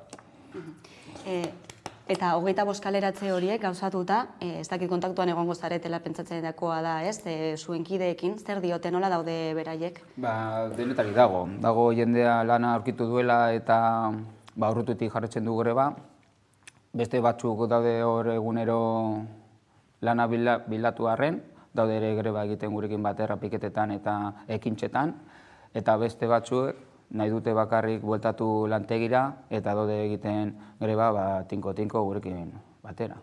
Eta 25 kaleratze horiek gauzatuta, ez dakit kontaktuan egongo zaretela pentsatzen dakoa da, ez? Zuen kideekin, zer diote, nola daude beraiek? Denetarik dago. Dago jendea lana aurkitu duela eta urrututik jarretzen du greba. Beste batzuk daude hor egunero lana bilatu arren, daude ere greba egiten gurekin batera piketetan eta ekintxetan. Eta beste batzuek nahi dute bakarrik bueltatu lantegira eta daude egiten greba tinko-tinko gurekin batera.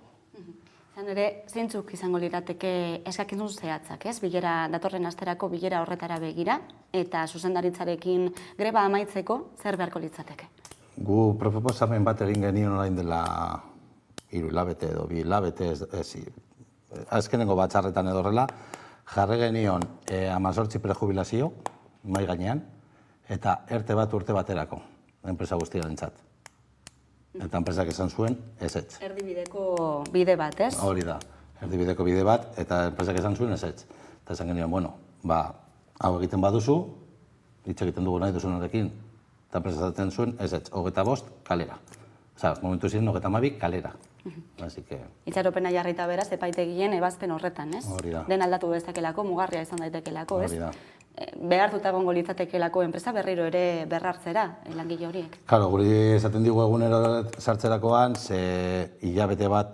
Zan ere, zeintzuk izango lirateke eskakizun zehatzak, ez? Datorren asterako bilera horretara begira eta zuzendaritzarekin greba amaitzeko zer beharko litzateke? Gu proposamen bat egin genion orain dela 3 hilabete edo 2 hilabete, azkenengo batzarretan edo horrela, jarri genion 18 prejubilazio, mai gainean, eta erte bat urte baterako, enpresa guztiarentzat. Eta enpresak esan zuen, ezetz. Erdibideko bide bat, ez? Hori da, erdibideko bide bat, eta enpresak esan zuen, ezetz. Eta esan genion, hau egiten baduzu, hitz egiten dugu nahi duzunarekin, eta enpresak esaten zuen, ezetz, 25 kalera. Osa, momentu ziren, 32 kalera. Itxaropena jarrita beraz, epaitegien ebazpen horretan, ez? Hori da. Den aldatu dezakelako, mugarria izan daitekelako, ez? Hori da. Behartuta egongo litzatekelako enpresa berriro ere berrartzera, langile horiek. Claro, guri esaten digu egunero sartzerakoan, hilabete bat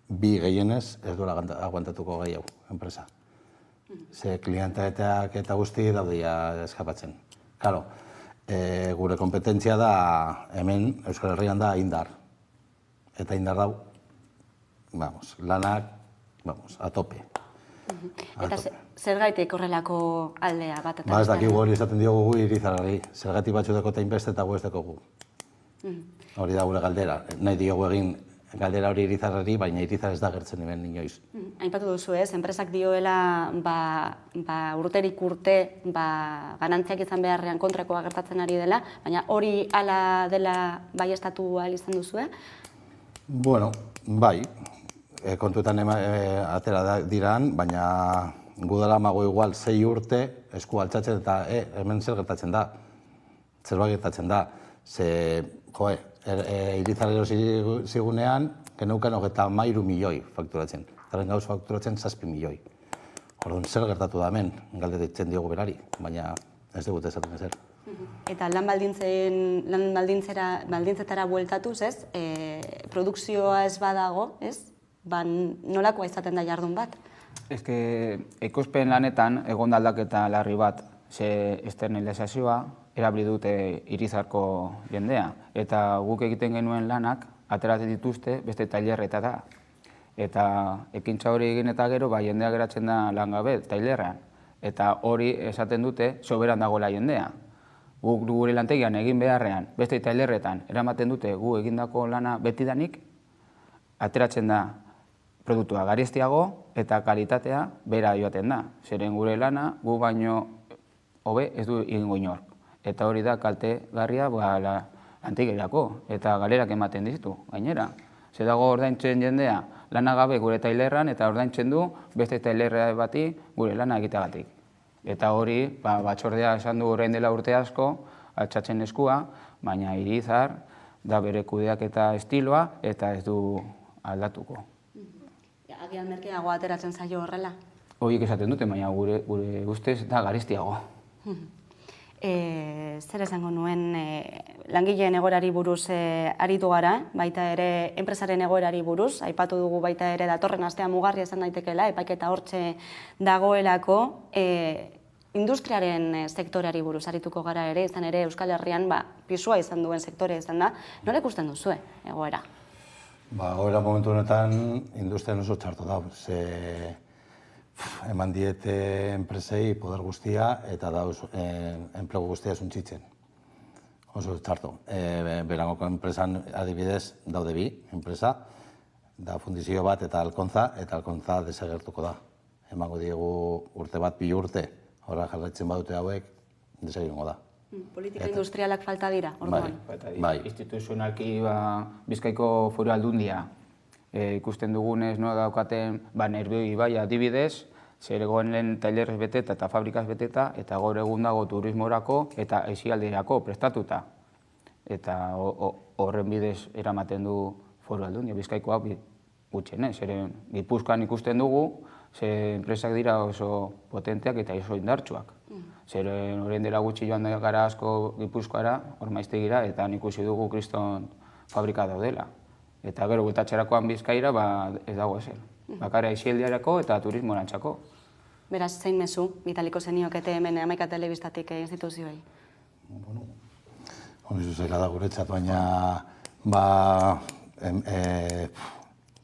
2 gehienez ez duela aguantatuko gai hau, enpresa. Ze klienteak eta guzti daudia eskapatzen. Claro, gure kompetentzia da, hemen Euskal Herrian da indar. Eta indar dau, lanak, a tope. Eta zergaitik horrelako aldea bat eta ez dakigu hori esaten diogu gu Irizarari, zergatik batzu deko eta inbeste eta gu ez deko gu. Hori da gure galdera, nahi diogu egin galdera hori Irizarrari, baina Irizar ez da gertzen hemen inoiz. Aipatu duzu ez, enpresak dioela urterik urte ganantziak izan beharrean kontrakoa gertatzen ari dela, baina hori hala dela baieztatu ahal izan duzu, Bueno, bai, kontuetan atera diran, baina gudala mago igual 6 urte esku altxatzen eta hemen zer gertatzen da. Zerbait gertatzen da. Irizarrero zigunean, geneukan 33 milioi fakturatzen. Zaren gauz fakturatzen 7 milioi. Orduan, zer gertatu da hemen, galdetzen diogu berari, baina ez dugut esaten ezer. Eta lan baldintzetara bueltatuz, ez? Produkzioa ez badago, ez? Nolakoa izaten da jardun bat? Ez que ekoizpen lanetan egon aldaketa larri bat, ze externalizazioa erabili dute Irizarko jendea. Eta guk egiten genuen lanak ateratzen dituzte beste tailerretara. Eta ekintza hori egin eta gero, jendea geratzen da langabe tailerrean. Eta hori esaten dute soberan dagoela jendea. Guk gure lantegian egin beharrean, beste tailerretan eramaten dute gu egindako lana betidanik, ateratzen da produktua garestiago eta kalitatea bera joaten da. Zeren gure lana gu baino hobe ez du egingo inork. Eta hori da kaltegarria lantegirako eta galerak ematen ditu gainera. Zer dago ordaintzen jendea lana gabe gure tailerran eta ordaintzen du beste tailerra bati gure lana egiteagatik. Eta hori, batzordea esan du orain dela urte asko, altxatzen eskua, baina Irizar da bere kudeak eta estiloa eta ez du aldatuko. Agian merkeago ateratzen zaio horrela? Horiek esaten dute, baina gure ustez da garestiago. Zer esango nuen, langileen egoerari buruz aritu gara, baita ere enpresaren egoerari buruz, aipatu dugu baita ere datorren astean mugarria izan daitekeela, epaiketa hortxe dagoelako, industriaren sektoreari buruz arituko gara ere, izan ere Euskal Herrian pisua izan duen sektore izan da, nola ikusten duzue egoera? Egoera momentu honetan industrian oso txarto da, eman diete enpresei poder guztia eta dauz enplegu guztia suntzitzen. Oso txarto. Berangoko enpresan adibidez daude bi enpresa, da fundizio bat eta alkontza desagertuko da. Emango diegu urte bat, 2 urte, horra jarraitzen badute hauek, desagertuko da. Politika industrialak falta dira, orduan? Bai. Instituzionalki Bizkaiko Foru Aldundia ikusten dugunez daukaten Nerbioi bai adibidez, zer egoen lehen tailerrez beteta eta fabrikaz beteta, eta gaur egun dago turismorako eta aisialdirako prestatuta. Eta horren bidez eramaten du Foru Aldundia, Bizkaikoa gutxenez. Zeren Gipuzkoan ikusten dugu, ze enpresak dira oso potenteak eta oso indartsuak. Zeren horren dela gutxi joan gara asko Gipuzkoara, hor maiztegira, eta ikusi dugu kriston fabrika daudela. Eta gero gutatxerakoan Bizkaira ez dago ezer. Bakarra aisialdirako eta turismorantzako. Beraz, zein mezu, bitaliko zeniokete hemen Hamaika Telebistatik instituzioei? Hori zuzela da guretzat, baina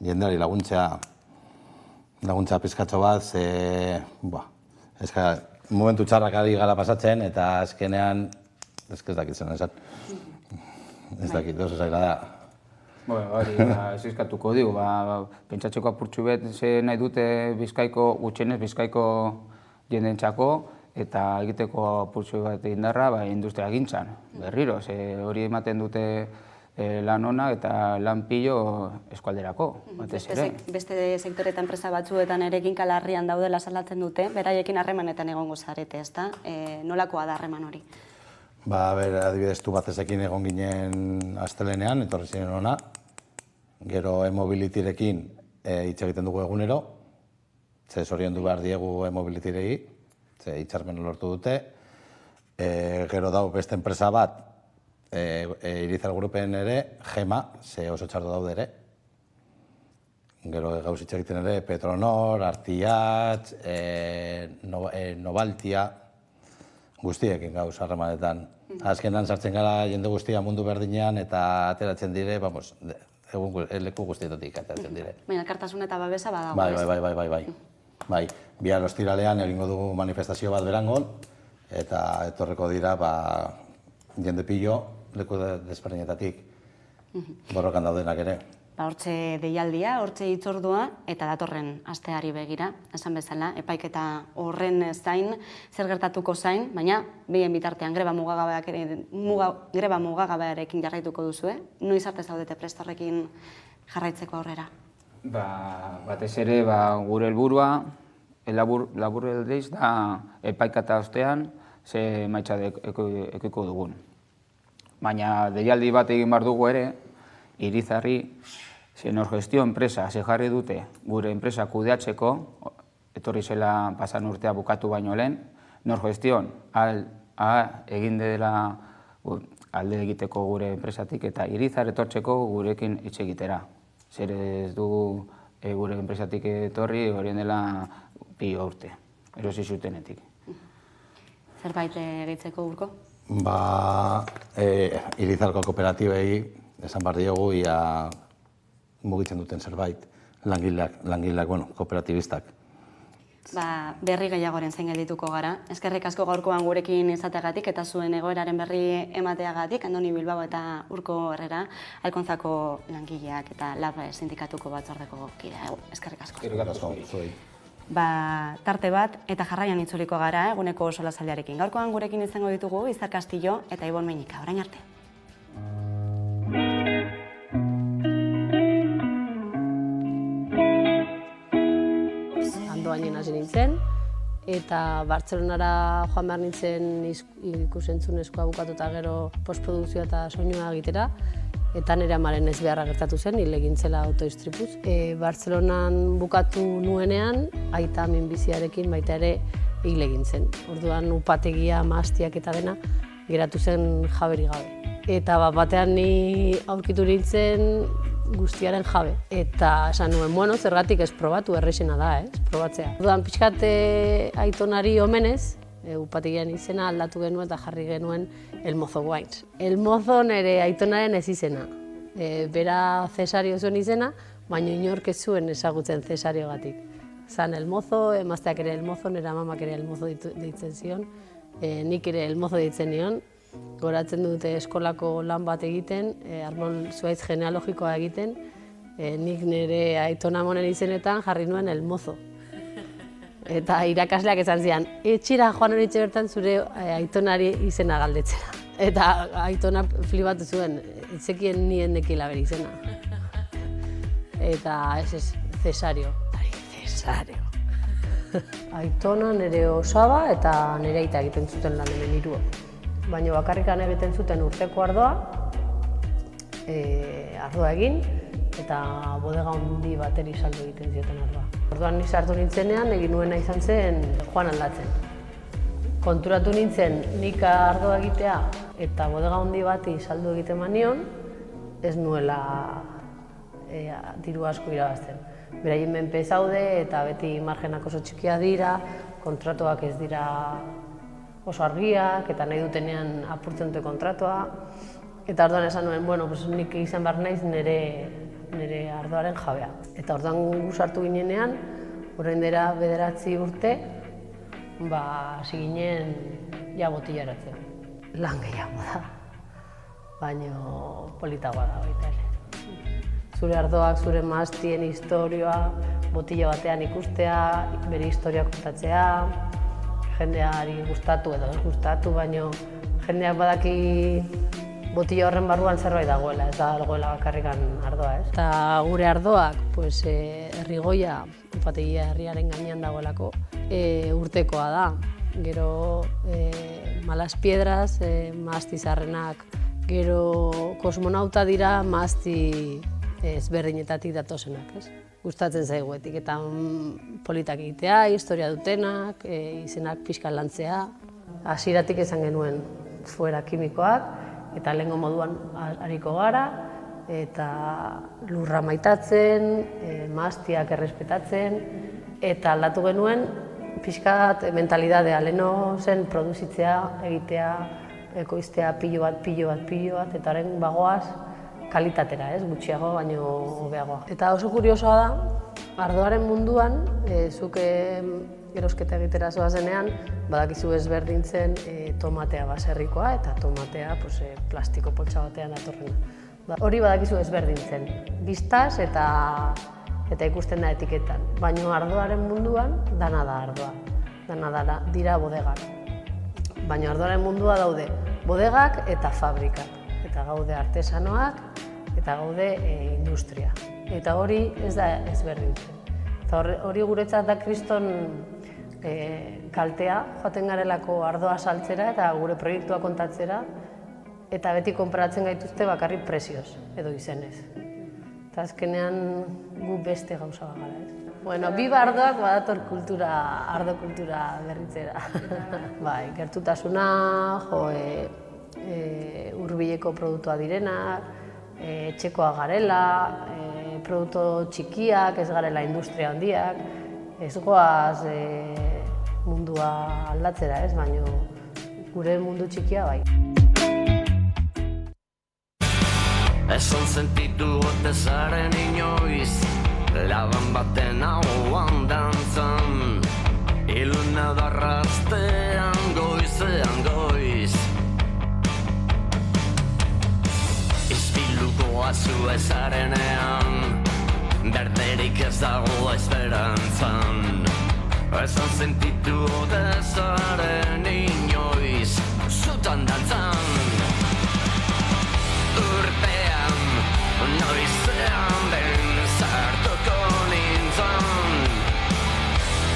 jendeari laguntza pizkatxo bat, momentu txarrak ari gara pasatzen, eta azkenean, ez dakitzen esan. Ez dakit, oso zaila da. Hori, ez izkatuko digu, pentsatzeko apurtxu bet nahi dute Bizkaiko, gutxenez Bizkaiko jendentzako, eta egiteko apurtxu bat indarra industria gintzan, berriro. Hori ematen dute lan ona eta lan pilo eskualderako, batez ere. Beste sektore eta enpresa batzuetan ere kinkalarrian daudela salatzen dute, beraiekin harremanetan egongo zarete, ezta? Nolakoa da harreman hori? Adibidez Tubacezekin egon ginen astelenean, etorri ziren ona. Gero e-mobilityrekin hitz egiten dugu egunero. Zoriondu behar diegu e-mobilityrei, hitzarmena lortu dute. Gero dago beste enpresa bat, Irizar Grupen ere, Gema, oso txarto daude ere. Gero gauz hitz egiten ere, Petronor, Artiatz, Novaltia, guztiekin gauz harremanetan. Azkenan sartzen gara jende guztia mundu berdinean eta ateratzen dire, leku guztietatik ateratzen dire. Baina, elkartasun eta babesa badago. Bai, bihar ostiralean egingo dugu manifestazio bat Berangon, eta etorreko dira jende pilo leku desberdinetatik borrokan daudenak ere. Hortxe deialdia, hortxe hitzordua, eta datorren asteari begira, esan bezala, epaiketa horren zain, zer gertatuko zain, baina bien bitartean greba mugagabearekin jarraituko duzue. Noiz arte zaudete prest horrekin jarraitzeko aurrera? Batez ere, gure helburua, labur eldeiz da epaiketa ostean, ze emaitza ekiko dugun. Baina deialdi bat egin behar dugu ere, Irizarri, Norgestio enpresa jarri dute gure enpresa kudeatzeko, etorri zela pasan urtea bukatu baino lehen, Norgestion egin dela alde egiteko gure enpresatik eta Irizar etortzeko gurekin hitz egitera. Zer ez dugu gure enpresatik etorri horien dela 2 urte, erosi zutenetik. Zerbait gehitzeko, Urko? Irizarko kooperatibei esan behar diogu ia mugitzen duten zerbait, langileak, kooperatibistak. Berri gehiagoren zein geldituko gara. Eskerrik asko gaurkoan gurekin izateagatik eta zuen egoeraren berri emateagatik, Andoni Bilbao eta Urko Herrera, Alkontzako langileak eta LAB sindikatuko batzordeko kidea. Eskerrik asko. Eskerrik asko. Tarte bat eta jarraian itzuliko gara eguneko solasaldiarekin. Gaurkoan gurekin izango ditugu Izar Castillo eta Ibon Meinika. Orain arte. Andoainen hasi nintzen, eta Bartzelonara joan behar nintzen ikusentzunezkoa bukatuta gero postprodukzioa eta soinua egitera, eta nire amaren ez beharra gertatu zen, hil egin zela autoistripuz. Bartzelonan bukatu nuenean, aita minbiziarekin baita ere hil egin zen. Orduan upategia, mahastiak eta dena geratu zen jaberi gabe. Eta batean ni aurkitu nintzen guztiaren jabe. Eta esan nuen, zergatik ez probatu, errexena da, probatzea. Orduan pixkat aitonari omenez, upategian izena aldatu genuen eta jarri genuen El Mozo Wines. El Mozo nire aitonaren ez izena. Bera Cesario zuen izena, baina inork ez zuen ezagutzen Cesariogatik. Zan El Mozo, emazteak ere El Mozo, nire amamak ere El Mozo deitzen zion, nik ere El Mozo deitzen nion. Goratzen dute eskolako lan bat egiten, arbol zuhaitz genealogikoa egiten, nik nire aitona monen izenetan jarri nuen El Mozo. Eta irakasleak esan zian, etxira joan horitxe bertan zure aitonari izena galdetzera. Eta aitona flipatu zuen, etzekien nien nekila bere izena. Eta ez, Cesario. Cesario. Aitona nire osaba eta nire aita egiten zuten lan hemen hirua. Baina bakarrikan egiten zuten urteko ardoa egin, eta bodega handi bateri saldu egiten zioten ardoa. Orduan ni sartu nintzenean, egin nuena izan zen joan aldatzen. Konturatu nintzen nik ardoa egitea eta bodega handi bati saldu egiten manion, ez nuela diru asko irabazten. Beraien menpe zaude eta beti margenak oso txikia dira, kontratuak ez dira oso argiak eta nahi dutenean apurtzen dute kontratua. Eta orduan esan nuen, nik izan behar naiz nire ardoaren jabea. Eta orduan sartu ginenean, orain dela 9 urte, hasi ginen ja botillaratzen. Lan gehiago da, baina politagoa da baita ere. Zure ardoak, zure mahastien historioa, botilla batean ikustea, bere historia kontatzea, jendeari gustatu edo ez gustatu, baina jendeak badaki botilla horren barruan zerbait dagoela, ez dagoela bakarrikan ardoa, ez? Eta gure ardoak, herrigoia, upategia herriaren gainean dagoelako, urtekoa da. Gero Malas Piedras, mahasti zaharrenak, gero kosmonauta dira mahasti ezberdinetatik datozenak, ez? Gustatzen zaiguetik eta politak egitea, historia dutenak, izenak pixka lantzea. Hasieratik esan genuen fuera kimikoak, eta lehengo moduan ariko gara, eta lurra maitatzen, mahastiak errespetatzen, eta aldatu genuen pixkat mentalidadea, leheno zen produzitzea, egitea, ekoiztea pilo bat, eta haren bagoaz kalitatera, gutxiago, baino hobeagoa. Eta oso kuriosoa da, ardoaren munduan, zuk erosketa egitera zoazenean, badakizu ezberdintzen tomatea baserrikoa eta tomatea plastiko poltsa batean datorrena. Hori badakizu ezberdintzen, biztaz eta ikusten da etiketan. Baina ardoaren munduan, dana da ardoa. Dana dira bodegak. Baina ardoaren mundua daude bodegak eta fabrikak. Eta gaude artesanoak eta gaude industria. Eta hori ez da ezberdintzen. Eta hori guretzat da kriston kaltea, joaten garelako ardoa saltzera eta gure proiektua kontatzera, eta beti konparatzen gaituzte bakarrik prezioz, edo izenez. Eta azkenean gu beste gauza bat gara, ez? Bueno, bi ardoak badator ardo kultura berritzera. Bai, gertutasuna, hurbileko produktua direnak, etxekoa garela, produktu txikiak, ez garela industria handiak, ez goaz mundua aldatzera, ez, baina gure mundu txikia bai. Esan sentitu ote zaren inoiz, laban baten hauan dantzan, iluna darraztean goizean goiz. Izpiluko azu ezarenean, berderik ez dago esperantzan. Esan sentitu ote zaren inoiz, zutan dantzan. Urtean, noizean den sartuko nintzen,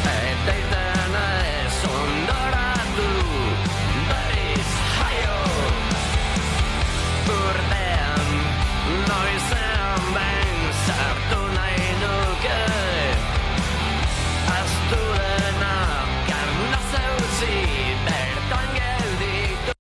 eta iten ez ondoratu, berriz jaio. Urtean, noizean den sartu nahi nuke, aztu dena karna zeutzi bertan gelditu.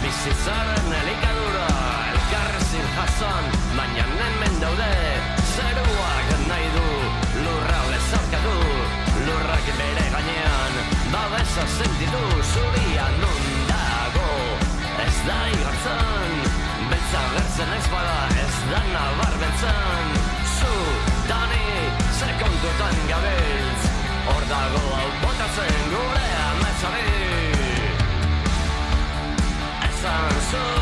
Bizitzaren elikadura elkarrezin jasan, baina hemen daude zeruak nahi du, lurra lezarkatu, lurrak bere gainean, babesa sentitu, zuria non dago, ez da igartzen, beltza gertzen ez bada, ez da nabar beltzen, zu, dani, ze kontutan gabiltz, hor dago hau botatzen gure ametsarik. So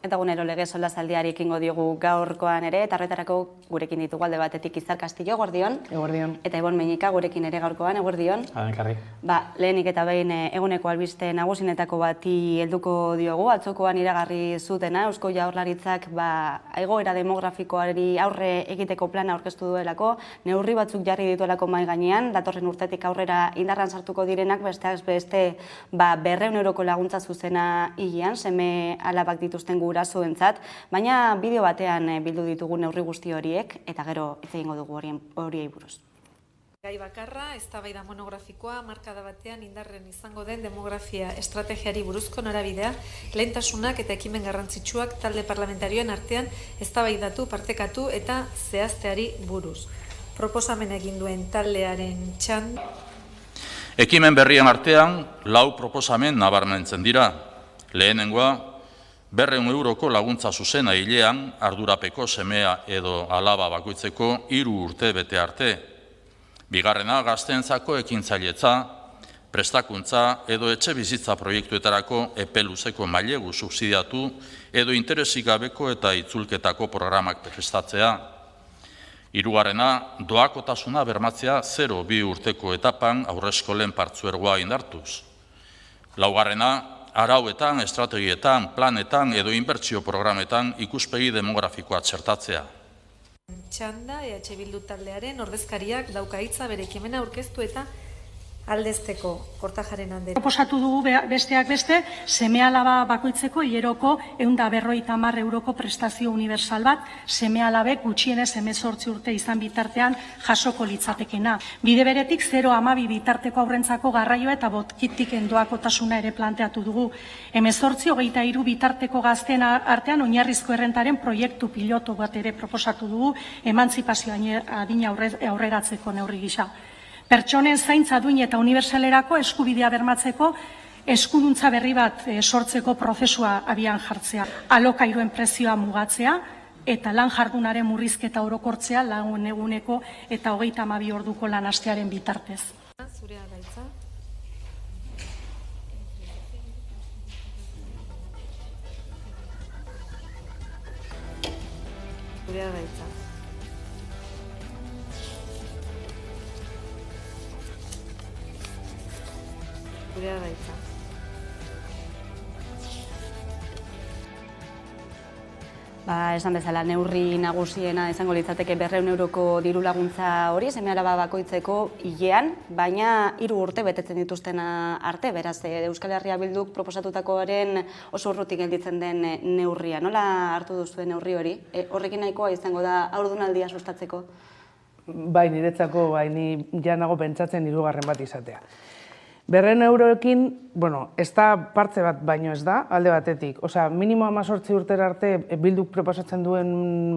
Eta gunero lege soldazaldiari ekingo diogu gaurkoan ere, eta horretarako gurekin ditugu alde batetik Izar Castillo, eguerdion. Eguerdion. Eta Ibon Meñika gurekin ere gaurkoan, eguerdion. Adenkarri. Lehenik eta behin eguneko albiste nagusinetako bati helduko diogu, atzokoan iragarri zutena, Eusko Jaurlaritzak egoera demografikoari aurre egiteko plana aurkeztu duelako, neurri batzuk jarri dituelako mahai gainean, datorren urtetik aurrera indarran sartuko direnak, besteak beste 200 euroko laguntza zuzena hilean, seme alabak dituzten gurasoentzat, baina bideo batean bildu ditugu neurri guzti horiek, eta gero hitz egingo dugu horiei buruz. Gai bakarra, eztabaida monografikoa markada batean indarren izango den demografia estrategiari buruzko norabidea, lehentasunak eta ekimen garrantzitsuak talde parlamentarioen artean eztabaidatu, partekatu eta zehazteari buruz. Proposamen egin duen taldearen txan. Ekimen berrien artean 4 proposamen nabarmentzen dira. Lehenengoa, 200 euroko laguntza zuzena hilean ardurapeko semea edo alaba bakoitzeko 3 urte bete arte. Bigarrena, gazteentzako ekintzailetza, prestakuntza edo etxe bizitza proiektuetarako epe luzeko mailegu subsidiatu edo interesik gabeko eta itzulketako programak prestatzea. Hirugarrena, doakotasuna bermatzea 0-2 urteko etapan aurreskolen partzuergoa indartuz. Laugarrena, arauetan, estrategietan, planetan edo inbertsio programetan ikuspegi demografikoa txertatzea. Txanda, EH Bildu taldearen ordezkariak dauka hitza bere ekimena aurkeztu eta aldezteko. Kortajaren Andere. Proposatu dugu besteak beste, seme-alaba bakoitzeko hileroko 150 euroko prestazio universal bat, seme-alabek gutxienez 18 urte izan bitartean jasoko litzatekena. Bide beretik 0-12 bitarteko aurrentzako garraioa eta botkitik endoakotasuna ere planteatu dugu. 18-23 bitarteko gazteen artean oinarrizko errentaren proiektu piloto bat ere proposatu dugu, emantzipazio adina aurreratzeko neurri gisa. Pertsonen zaintza duin eta unibertsalerako eskubidea bermatzeko eskuduntza berri bat sortzeko prozesua abian jartzea. Alokairuen prezioa mugatzea eta lan jardunaren murrizketa orokortzea lan eguneko eta 32 orduko lan astearen bitartez. Zurea da hitza. Zurea da hitza. Zurea da hitza. Esan bezala, neurri nagusiena izango litzateke 200 euroko diru laguntza hori, seme-alaba bakoitzeko hilean, baina 3 urte betetzen dituztena arte, beraz, Euskal Herria Bilduk proposatutakoaren oso urrutik gelditzen den neurria. Nola hartu duzuen neurri hori? Horrekin nahikoa izango da haurdunaldia sustatzeko? Bai, niretzako, ni ja nago pentsatzen 3. bat izatea. 200 euroekin, ez da partze bat baino ez da, alde batetik. Osea, minimo 18 urtera arte Bilduk proposatzen duen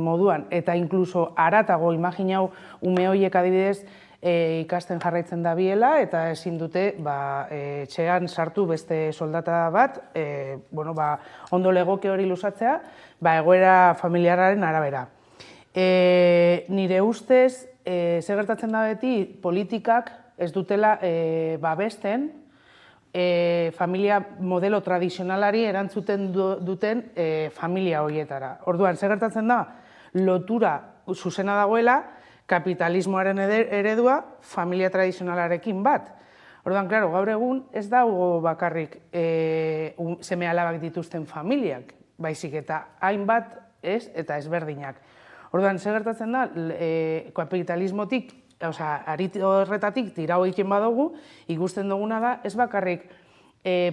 moduan, eta inkluso aratago imaginau ume horiek adibidez ikasten jarraitzen dabiela, eta ezin dute etxean sartu beste soldata bat, ondo legoke hori luzatzea, egoera familiarraren arabera. Nire ustez, zer gertatzen da beti, politikak ez dutela babesten familia modelo tradizionalari erantzuten duten familia horietara. Orduan, zer gertatzen da? Lotura zuzena dagoela kapitalismoaren eredua familia tradizionalarekin bat. Orduan, klaro, gaur egun ez dago bakarrik seme-alabak dituzten familiak, baizik eta hainbat ez eta ezberdinak. Orduan, zer gertatzen da? Kapitalismotik horretatik tirau egiten badugu, ikusten duguna da, ez bakarrik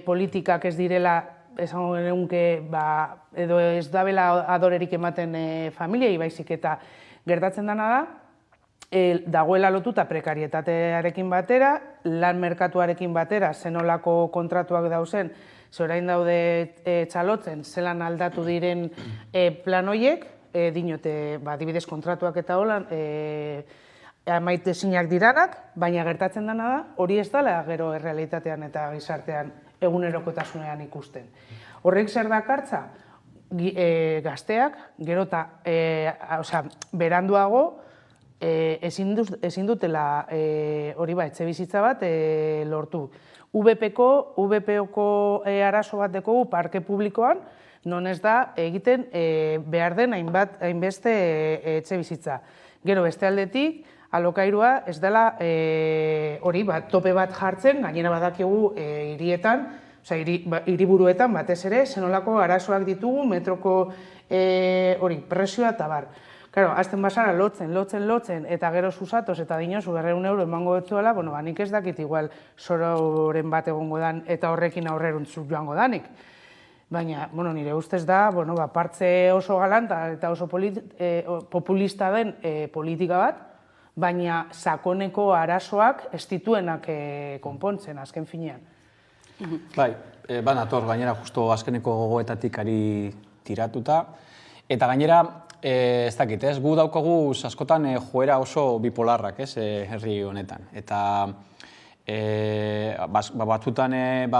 politikak ez direla, esango genuke, edo ez dabela adorerik ematen familiei, baizik eta gertatzen dena da, dagoela lotuta prekarietatearekin batera, lan merkatuarekin batera, zenolako kontratuak dauzen, zorain daude txalotzen, zelan aldatu diren plan horiek, dinote, adibidez kontratuak eta holan, amaitezinak diranak, baina gertatzen dena da, hori ez dela gero errealitatean eta gizartean egunerokotasunean ikusten. Horrek zer dakartza? Gazteak, gero eta beranduago, ezin dutela hori etxe bizitza bat lortu. VPOko arazo bat dekogu parke publikoan, non ez da egiten behar den hainbeste etxe bizitza. Gero beste aldetik, alokairua ez dela hori tope bat jartzen, gainera badakigu hirietan, hiriburuetan batez ere, zenolako arazoak ditugu, metroko presioa eta bar. Claro, azten basara lotzen, eta gero susatoz eta dinosu 200 euro emango betzuela, nik ez dakit igual sororen bat egongo dan eta horrekin aurreruntzuk joango danik. Baina, nire ustez da, partze oso galanta eta oso populista den politika bat, baina sakoneko arazoak ez dituenak konpontzen azken finean. Bai, banator, gainera justo azkeneko gogoetatik ari tiratuta, eta gainera, ez dakit, gu daukagu askotan joera oso bipolarrak, herri honetan. Eta batzutan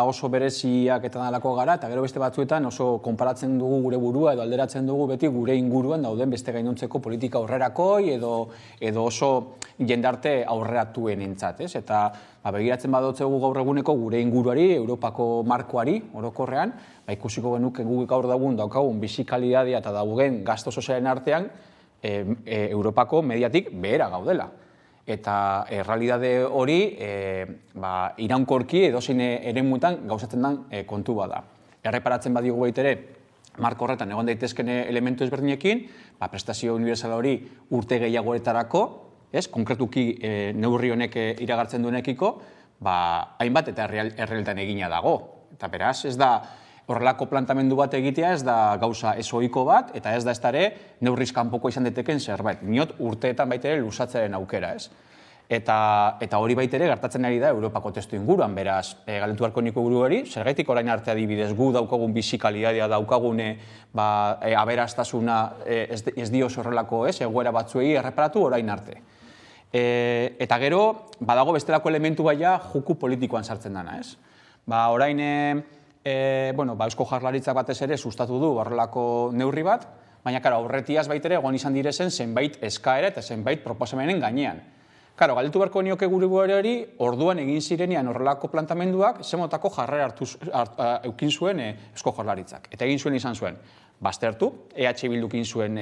oso bereziak eta dalako gara, eta gero beste batzuetan oso konparatzen dugu gure burua edo alderatzen dugu beti gure inguruan dauden beste gainontzeko politika aurrerakoi edo oso jendarte aurreratuen entzat. Eta begiratzen badotzegu gaur eguneko gure inguruari, Europako markoari, orokorrean, ikusiko genuke guk gaur daukagun bizikalidadea eta daugen gasto sozialen artean Europako mediatik behera gaudela. Eta errealidade hori iraunkorki edozein eremuetan gauzatzen den kontu bada. Erreparatzen badigu baitere, marko horretan egon daitezken elementu ezberdinekin, prestazio unibertsala hori urte gehiagoetarako, konkretuki neurri honek iragartzen duenekiko, hainbat eta errealtan egina dago. Eta beraz, ez da horrelako plantamendu bat egitea, ez da gauza ezoiko bat, eta ez da ez dare neurriz kanpoko izan deteken zerbait. Niot urteetan baitere luzatzaren aukera, ez? Eta hori baitere gertatzen ari da Europako testu inguruan, beraz, galdetu beharko niko buruari, zergaitik orain arte adibidez gu daukagun bizikalidadea, daukagun aberastasuna ez dio horrelako egoera batzuei erreparatu orain arte. Eta gero, badago bestelako elementu baina juku politikoan sartzen dana, ez? Orain, Eusko Jaurlaritzak batez ere sustatu du horrelako neurri bat, baina aurretiaz baitere egon izan direzen zenbait eskaera eta zenbait proposamenen gainean. Galdetu beharko nioke gure buruari, orduan egin zirenean horrelako plantamenduak, zemotako jarrera eukin zuen Eusko Jaurlaritzak. Eta egin zuen izan zuen, baztertu, EH Bildukin zuen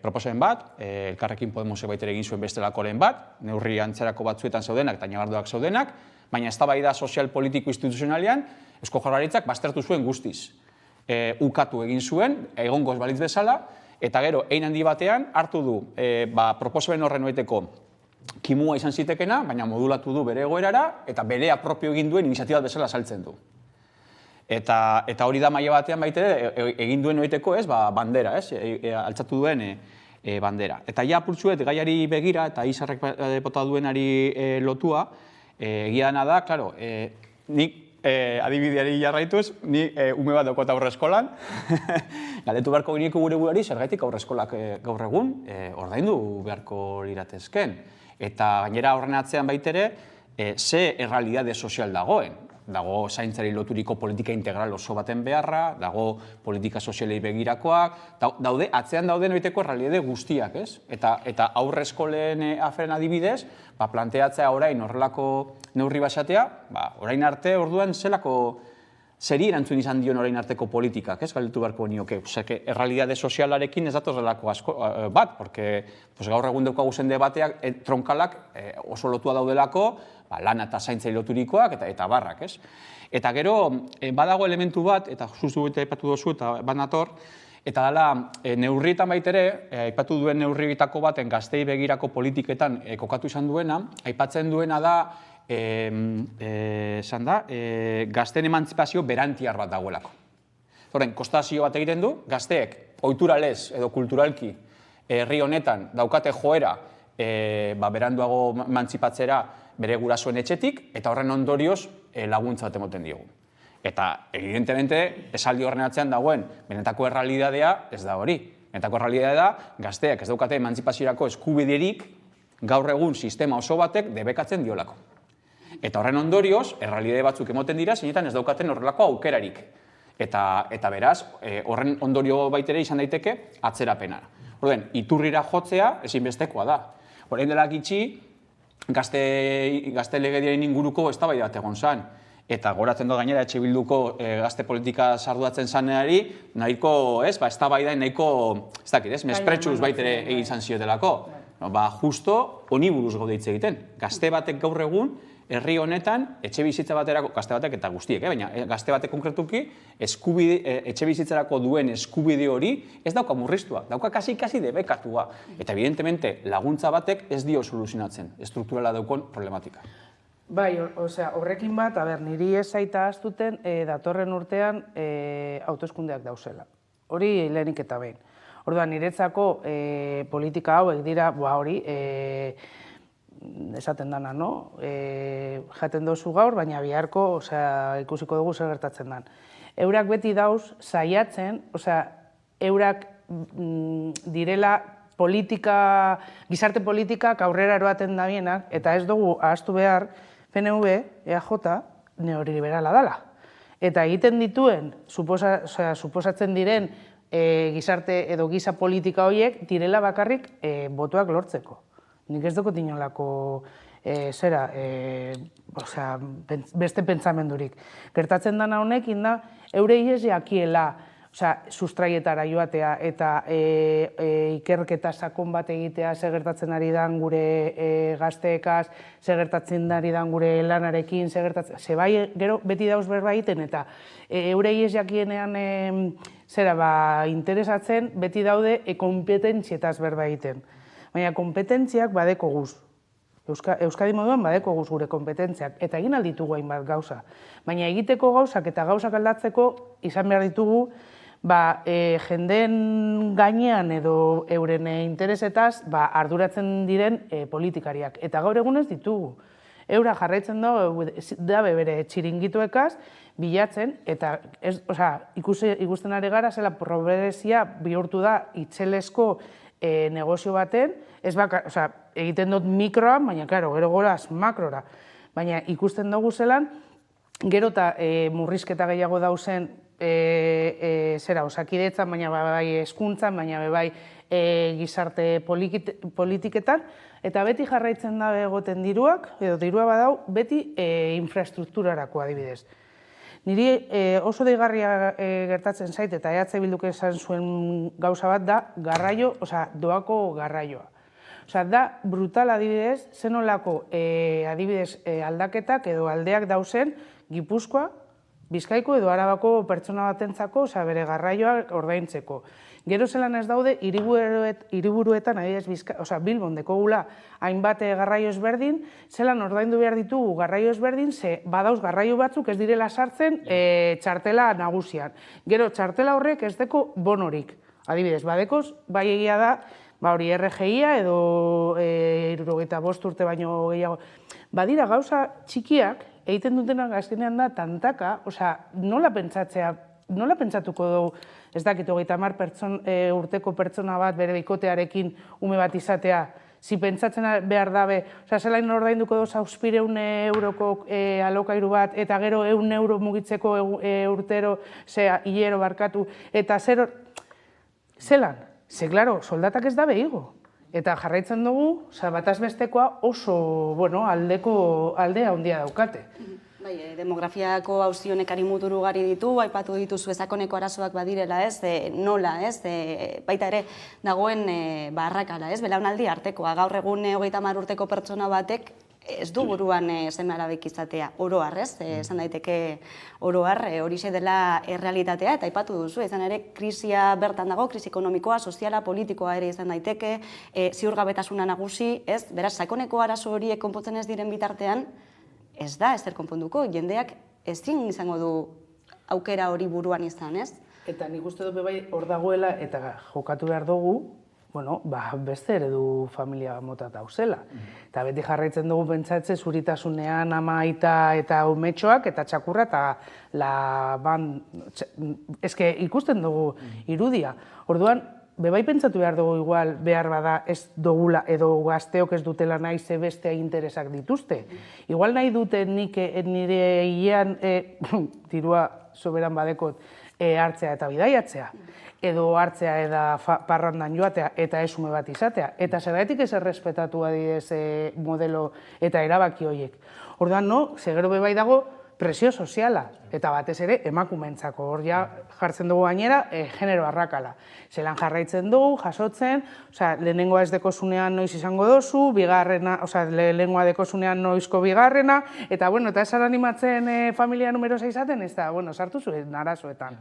proposamen bat, Elkarrekin Podemosek baitere egin zuen bestelako lehen bat, neurri antzerako batzuetan zaudenak eta nabarduak zaudenak, baina eztabaida sozial politiko instituzionalean Eusko Jaurlaritzak baztertu zuen guztiz. Ukatu egin zuen, egongoz balitz bezala, eta gero, hein handi batean, hartu du proposamen horren oeteko kimua izan zitekena, baina modulatu du bere egoerara, eta bere apropio egin duen iniziatiba bezala saltzen du. Eta hori da maila batean baitere egin duen oeteko bandera, altzatu duen bandera. Eta ja apurtzuet gaiari begira eta izarrek bota duenari lotua, egia dena da, klaro, nik adibideari jarraituz, ni ume bat daukot aurreskolan, galdetu beharko gineko gure buruari, zergaitik aurreskolak gaur egun, ordaindu beharko liratezken. Eta gainera horren atzean baitere, ze errealidade sozial dagoen. Dago zaintzari loturiko politika integral oso baten beharra, dago politika sozialei begirakoak, atzean dauden oiteko errealidade guztiak, ez? Eta aurreskolen aferen adibidez, planteatzea orain horrelako neurri basatea, orain arte orduan zeri erantzun izan dion orain arteko politikak, ez? Galdetu beharko nioke, errealidade sozialarekin ez datoz delako bat, porque gaur egun daukagu zen debateak tronkalak oso lotua daudelako, lana eta zaintzai loturikoak eta barrak, ez? Eta gero, badago elementu bat, eta justu eta aipatu dozu, eta banator, eta dela, neurrietan baitere, aipatu duen neurrietako baten gaztei begirako politiketan kokatu izan duena, aipatzen duena da, gazteen emantzipazio berantiar bat dagoelako. Horren, kostazio bat egiten du, gazteek, ohituralez edo kulturalki, herri honetan daukate joera, beranduago emantzipatzera bere gurasoen etxetik, eta horren ondorioz laguntza bat emoten diogu. Eta, evidentemente, esaldi horren atzean dagoen, benetako errealidadea ez da hori. Benetako errealidadea da, gazteak ez daukate emantzipaziorako eskubiderik gaur egun sistema oso batek debekatzen diolako. Eta horren ondorioz, errealidade batzuk emoten dira, zeinetan ez daukaten horrelako aukerarik. Eta beraz, horren ondorio baitere izan daiteke atzerapena. Horren, iturrira jotzea ezinbestekoa da. Horrein dela gitxi, gazte legediaren inguruko eztabaida bat egon zen. Eta goratzen dut gainera EH Bilduko gazte politika sarduratzen zaneari, nahiko, eztabaida nahiko, ez dakit, mespretsuz baitere egin zan ziotelako. Justo, honi buruz gaude hitz egiten. Gazte batek gaur egun, herri honetan, etxe bizitza baterako, gazte batek eta guztiek, baina gazte batek konkretuki, etxe bizitzarako duen eskubide hori ez dauka murriztua, dauka kasi debekatua. Eta evidentemente laguntza batek ez dio soluzionatzen, estrukturala daukon problematika. Bai, horrekin bat, niri ez zaita astuten datorren urtean hauteskundeak dauzela. Hori lehenik eta behin. Orduan, niretzako politika hauek dira, hori, esaten dana, no? Jaten dozu gaur, baina biharko ikusiko dugu zer gertatzen dan. Eurak beti dauz saiatzen, eurak direla gizarte politikak aurrera eroaten dabienak, eta ez dugu ahaztu behar, PNV, EAJ, neoliberala dala. Eta egiten dituen, suposatzen diren gizarte edo giza politika horiek direla bakarrik botoak lortzeko. Nik ez dukot inolako beste pentsamendurik. Gertatzen dana honekin da, eurei ez jakiela sustraietara joatea eta ikerketa sakon bat egitea zer gertatzen ari dan gure gazteekaz, zer gertatzen ari dan gure lanarekin, bai gero beti dauz berba egiten eta eurei ez jakienean interesatzen beti daude kompetentzietaz berba egiten. Baina kompetentziak badeko guz. Euskadi moduan badeko guz gure kompetentziak. Eta egin alditugu hainbat gauza. Baina egiteko gauzak eta gauzak aldatzeko izan behar ditugu jendeen gainean edo euren interesetaz arduratzen diren politikariak. Eta gaur egun ez ditugu. Eura jarraitzen dabe bere txiringituekaz bilatzen eta ikusten ari gara zela progresia bihurtu da itzelesko negozio baten, egiten dut mikroan, baina, gero goraz makrora. Baina ikusten dugu zelan, gero eta murrizketa gehiago dauzen osakidetzan, baina bai hezkuntzan, baina bai gizarte politiketan, eta beti jarraitzen da egoten diruak, edo dirua badau, beti infrastrukturarako adibidez. Niri oso deigarria gertatzen zait, eta EH Bilduk esan zuen gauza bat da doako garraioa. Da brutal adibidez, zenolako adibidez aldaketak edo aldeak dauzen Gipuzkoa, Bizkaiko edo Arabako pertsona batentzako bere garraioa ordaintzeko. Gero zelan ez daude, hiriburuetan, Bilbon dekogula hainbat garraio ezberdin, zelan ordaindu behar ditugu garraio ezberdin, ze badauz garraio batzuk ez direla sartzen txartela nagusian. Gero txartela horrek ez deko bonorik. Adibidez, badekoz, bai egia da, hori RGI-a edo 75 urte baino gehiago. Badira gauza txikiak, egiten dutenak azkenean da tantaka, nola pentsatuko dugu, ez dakit, 30 urteko pertsona bat bere bikotearekin ume bat izatea, si pentsatzen behar dabe, zelain ordainduko doz 700 euroko alokairu bat, eta gero 100 euro mugitzeko urtero, hilero barkatu, eta zelan? Ze, klaro, soldatak ez dabe igo. Eta jarraitzen dugu, bataz bestekoa oso aldea handia daukate. Demografiako auzi honek harimuturu ugari ditu, aipatu dituzu ezakoneko arazoak badirela, nola, baita ere dagoen arrakala, belaunaldi artekoa. Gaur egun 30 urteko pertsona batek ez du buruan seme-alabek izatea, oro har, esan daiteke oro har, horixe dela errealitatea, eta aipatu duzu, izan ere krisia bertan dago, krisi ekonomikoa, soziala, politikoa ere izan daiteke, ziurgabetasuna nagusi, beraz, sakoneko arazo horiek konpontzen ez diren bitartean, ez da ezer konponduko, jendeak ezin izango du aukera hori buruan izan, ez? Eta nik uste dut bai hor dagoela eta jokatu behar dugu, beste eredu familia mota dauzela. Eta beti jarraitzen dugu pentsatze zuritasunean ama aita eta umetxoak eta txakurra eta ikusten dugu irudia. Orduan, bebai pentsatu behar dugu igual behar bada ez dugula edo gazteok ez dutela nahi ze bestea interesak dituzte. Igual nahi dute nik nire hilean dirua soberan badekot hartzea eta bidaiatzea, edo hartzea eta parrandan joatea eta ez ume bat izatea. Eta zergatik ez errespetatu adidez modelo eta erabaki horiek. Orduan, no, gero bebai dago presio soziala, eta batez ere emakumentzako. Hor ja jartzen dugu gainera genero arrakala. Zelan jarraitzen dugu, jasotzen, lehenengoa ez dekozunean noiz izango dozu, lehenengoa dekozunean noizko bigarrena, eta ez ara animatzen familia numerosa izaten, ez da, sartu zuen arazoetan.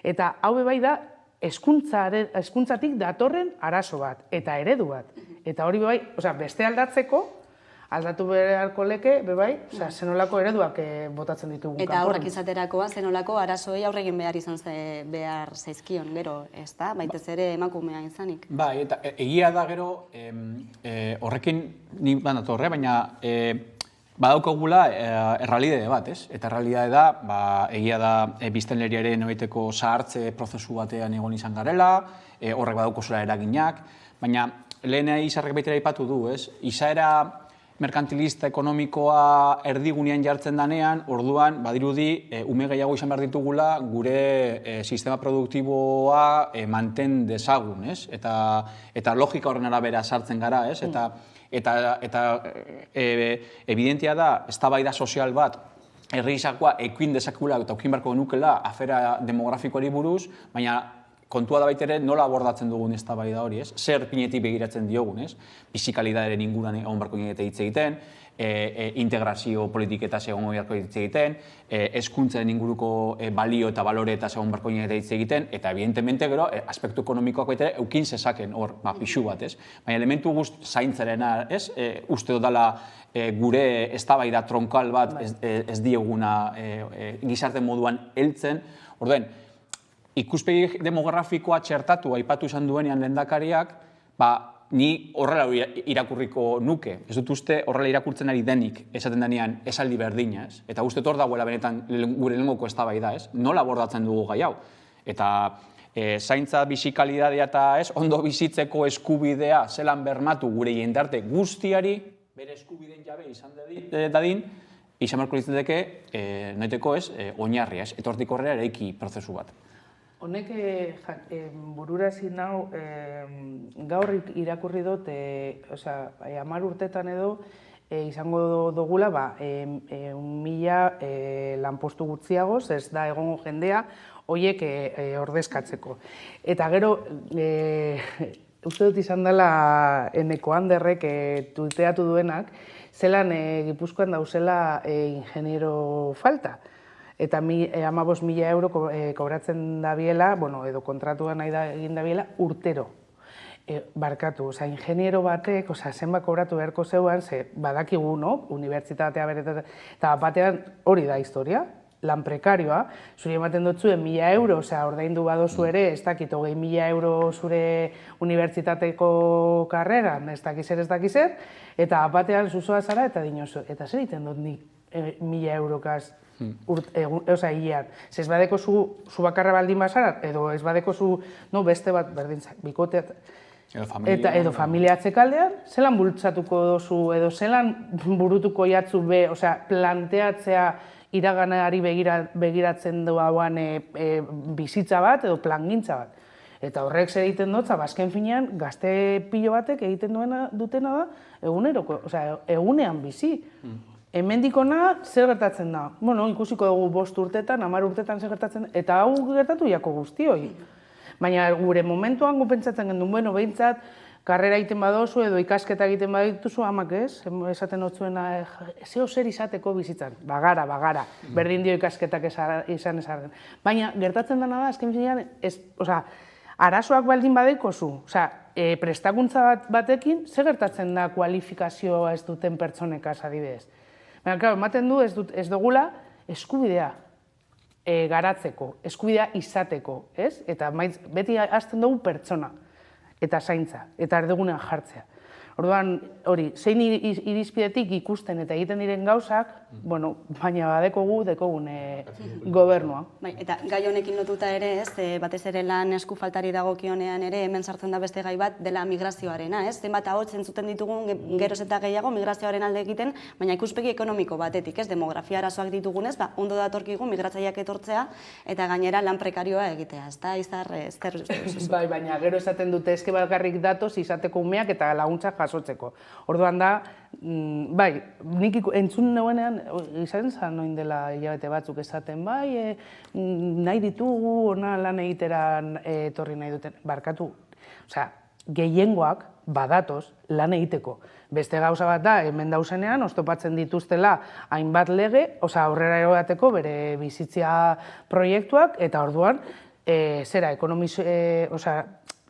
Eta hau bebai da, hezkuntzatik datorren arazo bat, eta eredu bat. Eta hori bebai, beste aldatzeko, aldatu beharko leke, bebai, zenolako ereduak botatzen ditugun kanpoan. Eta aurrak izaterakoa, zenolako arazoei aurregin behar izan behar zaizkion, gero, ez da, baitez ere emakumea izanik. Bai, eta egia da gero, horrekin ni banatorre, baina badaukagula errealidade bat, ez? Eta errealidade da, egia da biztanleriaren egiteko zahartze prozesu batean egon izan garela, horrek badauko zela eraginak, baina lehen izarrek baitera aipatu du, ez? Izaera merkantilista ekonomikoa erdigunean jartzen danean, orduan, badirudi, ume gehiago izan behar ditugula gure sistema produktiboa manten dezagun, ez? Eta logika horren arabera sartzen gara, ez? Eta evidentia da, eztabaida sozial bat, herri gizakoa ekin dezakula eta ekin beharko genukela afera demografikoari buruz, baina kontua da baitere nola abordatzen dugun eztabaida hori, ez? Zer pinetik begiratzen diogun, ez? Bizikalitatearen inguruan egon beharko hitz egiten, integrazio politiketaz egon beharko hitz egiten, hezkuntzaren inguruko balio eta balore eta egon beharko hitz egiten, eta evidentemente gero aspektu ekonomikoak baitere eukin zezaken hor pixu bat, ez? Baina elementu zaintzarena, ez? Uste dudala gure eztabaida tronkal bat ez dieguna gizarte moduan heltzen, orduen, ikuspegi demografikoa txertatu aipatu izan duenean lehendakariak, ni horrela irakurriko nuke. Ez dut uste horrela irakurtzen ari denik esaten denean esaldi berdina, ez? Eta uste hor dagoela benetan gure lehengoko eztabaida, ez? Nola abordatzen dugu gai hau? Eta zaintza bizikalidadea eta ondo bizitzeko eskubidea zelan bermatu gure jendarte guztiari, bere eskubideen jabe izan dadin, izan beharko litzateke, nahiteko ez, oinarria, ez? Eta hortik horrela eraiki prozesu bat. Honek burura ezin nau, gaur irakurri dut, 10 urtetan edo, izango dugula, 1000 lanpostu gutxiagoz, ez da egongo jendea, horiek ordezkatzeko. Eta gero, uste dut izan dela Eneko Anderrek tuiteatu duenak, zelan Gipuzkoan dauzela ingeniero falta. Eta 15.000 euro kobratzen dabiela, edo kontratuan nahi egin dabiela, urtero. Barkatu, ingeniero batek, zenbat kobratu beharko zeuan, badakigu, unibertsitatea beretan, eta batean hori da historia, lan prekarioa, zuri ematen dutzuen 1.000 euro, ordaindu badozu ere, ez dakit, 20.000 euro zure unibertsitateko karreran, ez dakizer, eta batean zuzoa zara, eta dinozu, eta zer egiten dut nik 1.000 eurokaz, hilean. Ez badeko zu bakarra baldin bazarat, edo ez badeko zu beste bat berdintzak, bikoteat, edo familia atzekaldean, zelan bultzatuko dozu, edo zelan burutuko jatzu be, planteatzea iraganari begiratzen duan bizitza bat, edo plangintza bat. Eta horrek zer egiten dut, azken finean, gazte pilo batek egiten dutena da, egunean bizi. Hemendikona zer gertatzen da? Ikusiko dugu 5 urtetan, 10 urtetan zer gertatzen, eta hau gertatu jako guztioi. Baina gure momentuan gupentsatzen gendun, behintzat, karrera egiten badozu edo ikasketa egiten badituzu, amak ez? Esaten dutzuena, zeo zer izateko bizitzan. Bagara, berdin dio ikasketak izan ezarren. Baina gertatzen dena da, azken finean, arazoak baldin badeikozu, prestakuntza batekin, zer gertatzen da kualifikazioa ez duten pertsonekaz adibidez. Baina, ematen du ez dugula eskubidea garatzeko, eskubidea izateko, ez? Eta beti hasten dugu pertsona, eta zaintza, eta erdigunean jartzea. Orduan, hori, zein irizpidetik ikusten eta egiten diren gauzak, bueno, baina dekogun gobernua. Eta gai honekin lotuta ere, batez ere lan esku faltari dagokionean ere, hemen sartzen da beste gai bat dela migrazioarena, zenbat ahots entzuten ditugun geroz eta gehiago migrazioaren alde egiten, baina ikuspegi ekonomiko batetik, demografia arazoak ditugunez, ondo datorkigu migratzaileak etortzea eta gainera lan prekarioa egitea, ezta Izar, zer uste? Bai, baina gero esaten dute eske bakarrik datoz izateko umeak eta laguntzak jasotzeko. Orduan da, bai, nik entzun nuenean, izan zan noin dela hilabete batzuk esaten, bai, nahi ditugu, ona lan egitera etorri nahi duten, barkatu. Osea, gehiengoak badatoz lan egiteko. Beste gauza bat da, hemen dauzenean, oztopatzen dituztela hainbat lege, osea, aurrera erodateko bere bizitzia proiektuak, eta orduan, zera,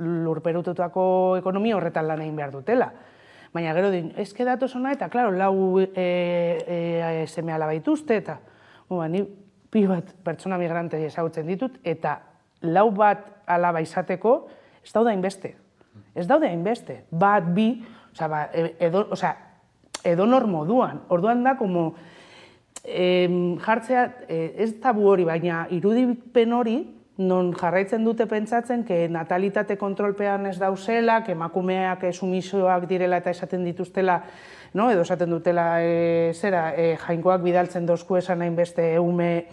lurperututako ekonomia horretan lan egin behar dutela. Baina gero din, eske datoz ona eta, klaro, lau seme alaba dituzte, eta ni pi bat pertsona migrante ezagutzen ditut, eta lau bat alaba izateko ez daude hainbeste. Ez daude hainbeste. Bat, bi, edonor moduan. Orduan da, como jartzea, ez tabu hori, baina irudipen hori, non jarraitzen dute pentsatzen que natalitate kontrolpean ez dauzela, que emakumeak sumisoak direla eta esaten dituztela, edo esaten dutela jainkoak bidaltzen dozku esan hainbeste ume,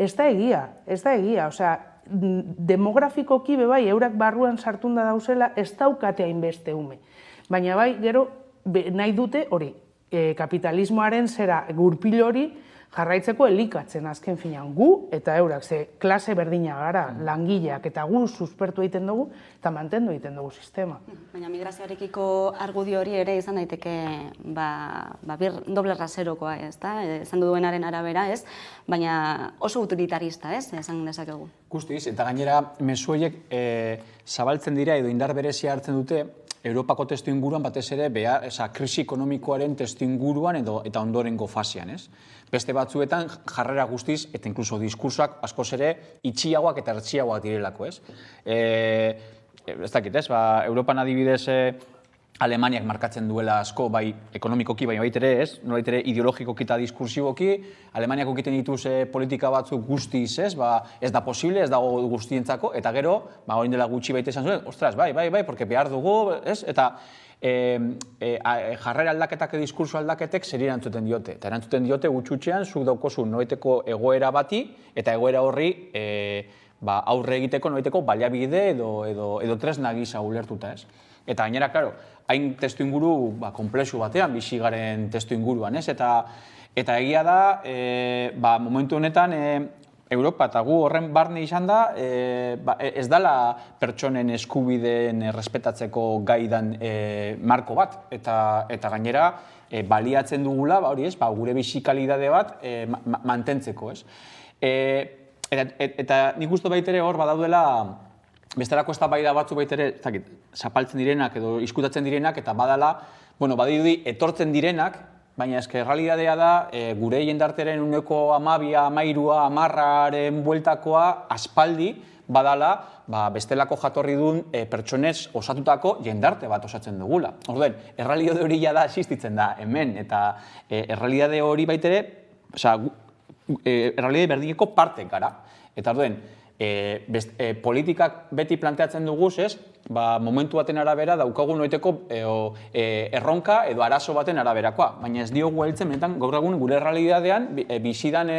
ez da egia, osea, demografikoki bai, eurak barruan sartunda dauzela, ez daukate hainbeste ume. Baina bai, gero, nahi dute hori, kapitalismoaren gurpil hori, jarraitzeko elikatzen azken finean gu eta eurak, ze klase berdina gara, langileak eta gu suspertu egiten dugu eta mantendu egiten dugu sistema. Baina migrazioarekiko argudio hori ere izan daiteke doble raserokoa, esan duenaren arabera, baina oso utilitarista, esan dezakegu. Guztiz, eta gainera mezueiek zabaltzen dira edo indar berezia hartzen dute Europako testu inguruan batez ere krisi ekonomikoaren testu inguruan eta ondorengo fasean, ez? Beste batzuetan jarrera guztiz eta inkluso diskursoak askoz ere itxiagoak eta ertxiagoak direlako, ez? Ez dakit, ez? Europan adibidez Alemaniak markatzen duela asko, bai ekonomikoki, bai baita ere, ez? Nolait ere ideologikoki eta diskursiboki, Alemaniak okiten dituz politika batzuk guztiz, ez? Ez da posible, ez dago guztientzako, eta gero, orain dela gutxi baita esan zuen, ostras, bai, porque behar dugu, ez? Eta jarrera aldaketak, diskurso aldaketek zer erantzuten diote. Eta erantzuten diote gutxutxean, zuk daukozu noiteko egoera bati, eta egoera horri aurre egiteko noiteko baliabide edo tresna gisa ulertuta, ez? Eta gainera, klaro, hain testu inguru komplexu batean, bizi garen testu inguruan, ez? Eta egia da, momentu honetan, Europa eta gu horren barne izan da, ez dela pertsonen eskubideen respetatzeko gaidan marko bat. Eta gainera, baliatzen dugula, gure bizi kalidade bat mantentzeko, ez? Eta nik uste baitere hor badaudela, bestelako eztabaida batzu baitere, zapaltzen direnak edo izkutatzen direnak, eta badala, badirudi etortzen direnak, baina eske errealitatea da, gure jendarteren uneko 12, 13, 10aren bueltakoa aspaldi badala, bestelako jatorri duen pertsonez osatutako jendarte bat osatzen dugula. Orduan, errealitate hori da existitzen da hemen, eta errealitate hori baitere, errealitate berdineko parte gara. Eta orduan, politikak beti planteatzen duguz, ez? Momentu baten arabera daukagun noiteko erronka edo arazo baten araberakoa. Baina ez diogu heltzen, benetan gaur egun gure errealitatean bizidan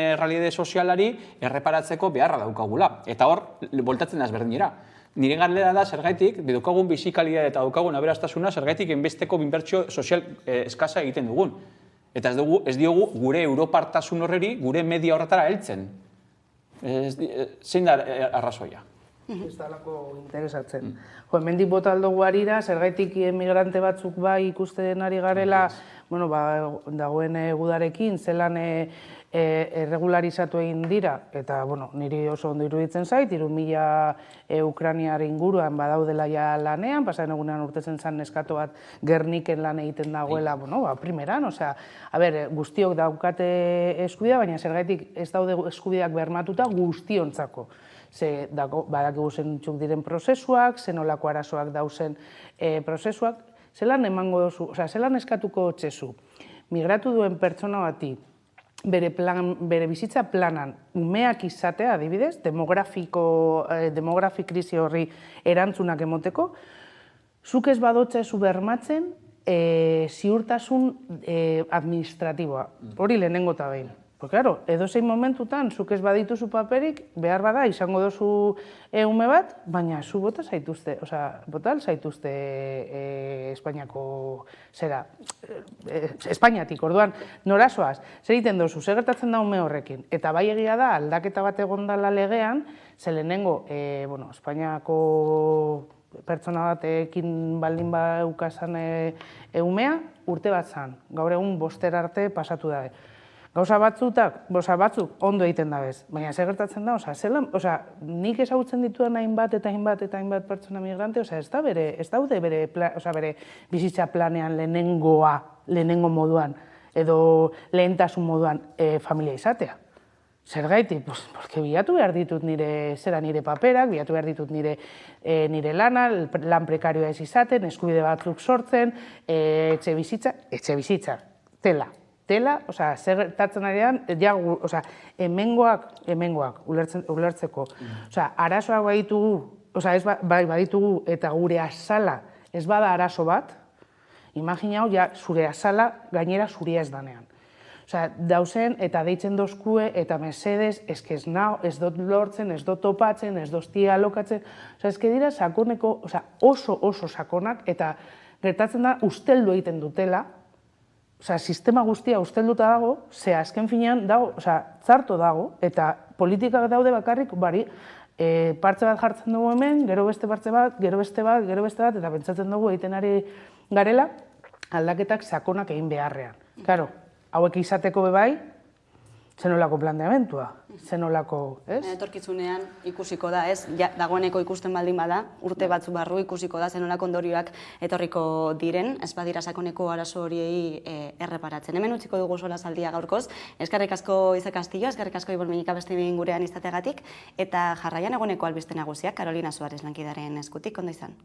errealitate sozialari erreparatzeko beharra daukagula. Eta hor, voltatzen da ezberdinera. Nire galdera da, zergaitik, daukagun bizikalidade eta daukagun aberastasuna, zergaitik enbesteko inbertsio sozial eskasa egiten dugun. Eta ez diogu gure europartasun horreri, gure media horretara heltzen. Zein da arrazoia? Ez dalako interesatzen. Hemendik bota aldugu harira, zergaitik emigrante batzuk bai ikusten ari garela, dagoen gudarekin, zelan erregularizatu egin dira, eta niri oso ondo iruditzen zait, 3.000 Ukrainiar inguruan badaudela ja lanean, pasaren egunean urtetzen zan neskato bat Gerniken lan egiten dagoela, primeran, guztiok daukate eskubidea, baina zergaitik ez daude eskubideak bermatuta guztiontzako. Badakigu zentzuk diren prozesuak, zenolako arazoak dauzen prozesuak, zelan emango dozu, zelan eskatuko txezu, migratu duen pertsona bati, bere bizitza planan umeak izatea, adibidez, demografi krisi horri erantzunak emoteko, zuk ez badotzezu bermatzen ziurtasun administratiboa, hori lehenengo eta behin. Porque, claro, edozein momentutan, zuk ez badituzu paperik, behar bada, izango dozu ume bat, baina zu bota zaituzte, Espainiako zera, Espainiatik, orduan, norazoaz, zer egiten dozu, zer gertatzen da ume horrekin, eta bai egia da, aldaketa bat egondala legean, ze lehenengo, Espainiako pertsona batekin baldin baukazan umea, urte bat zan, gaur egun 5 arte pasatu da. Gauza batzuk ondo egiten da bez, baina zer gertatzen da, nik ezagutzen ditudan hainbat pertsona migrante, ez daude bere bizitza planean lehenengo moduan, edo lehentasun moduan familia izatea. Zer gaitik? Porque bilatu behar ditut nire paperak, bilatu behar ditut nire lana, lan prekarioa ez izaten, eskubide batzuk sortzen, etxe bizitza, tela, zer gertatzen arian, hemengoak ulertzeko. Arazoak baditugu eta gure azala ez bada arazo bat, imaginau, zure azala gainera zuria ez danean. Dauzen eta deitzen dozkue eta mesedez, ez nao, ez dut lortzen, ez dut topatzen, ez doztia alokatzen. Ez dira sakoneko, oso sakonak eta gertatzen da usteldu egiten dutela, sistema guztia ustelduta dago, ze azken finean dago, txarto dago, eta politikak daude bakarrik, partze bat jartzen dugu hemen, gero beste partze bat, gero beste bat, eta pentsatzen dugu egiten ari garela, aldaketak sakonak egin beharrean. Claro, hauek izateko bebai, zenolako planteamentua, zenolako, ez? Etorkizunean ikusiko da, ez? Dagoeneko ikusten baldin bada, urte batzu barru ikusiko da zenolako ondorioak etorriko diren, ez badira sakoneko arazo horiei erreparatzen. Hemen utziko dugu solasaldia gaurkoz. Eskerrik asko Ize Castillo, eskerrik asko Ibon Minika beste gurean izateagatik, eta jarraian eguneko albiste nagusiak Carolina Suarez lankidaren eskutik, ondo izan.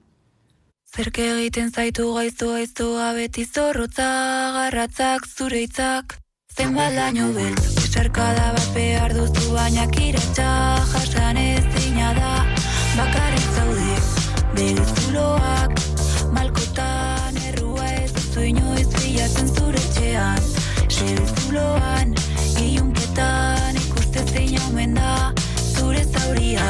Zerk egiten zaitu gaiztoa beti zorrotza, garratzak zure hitzak, zenbat laino beltz, esarkada bat behar duzu baina kiratxa, jasan ezina da, bakarrik zaude, bere zuloak, malkotan errua ez duzu inoiz bilatzen zure etxean, sede zuloan, ilunketan ikuste zein omen da, zure zauria.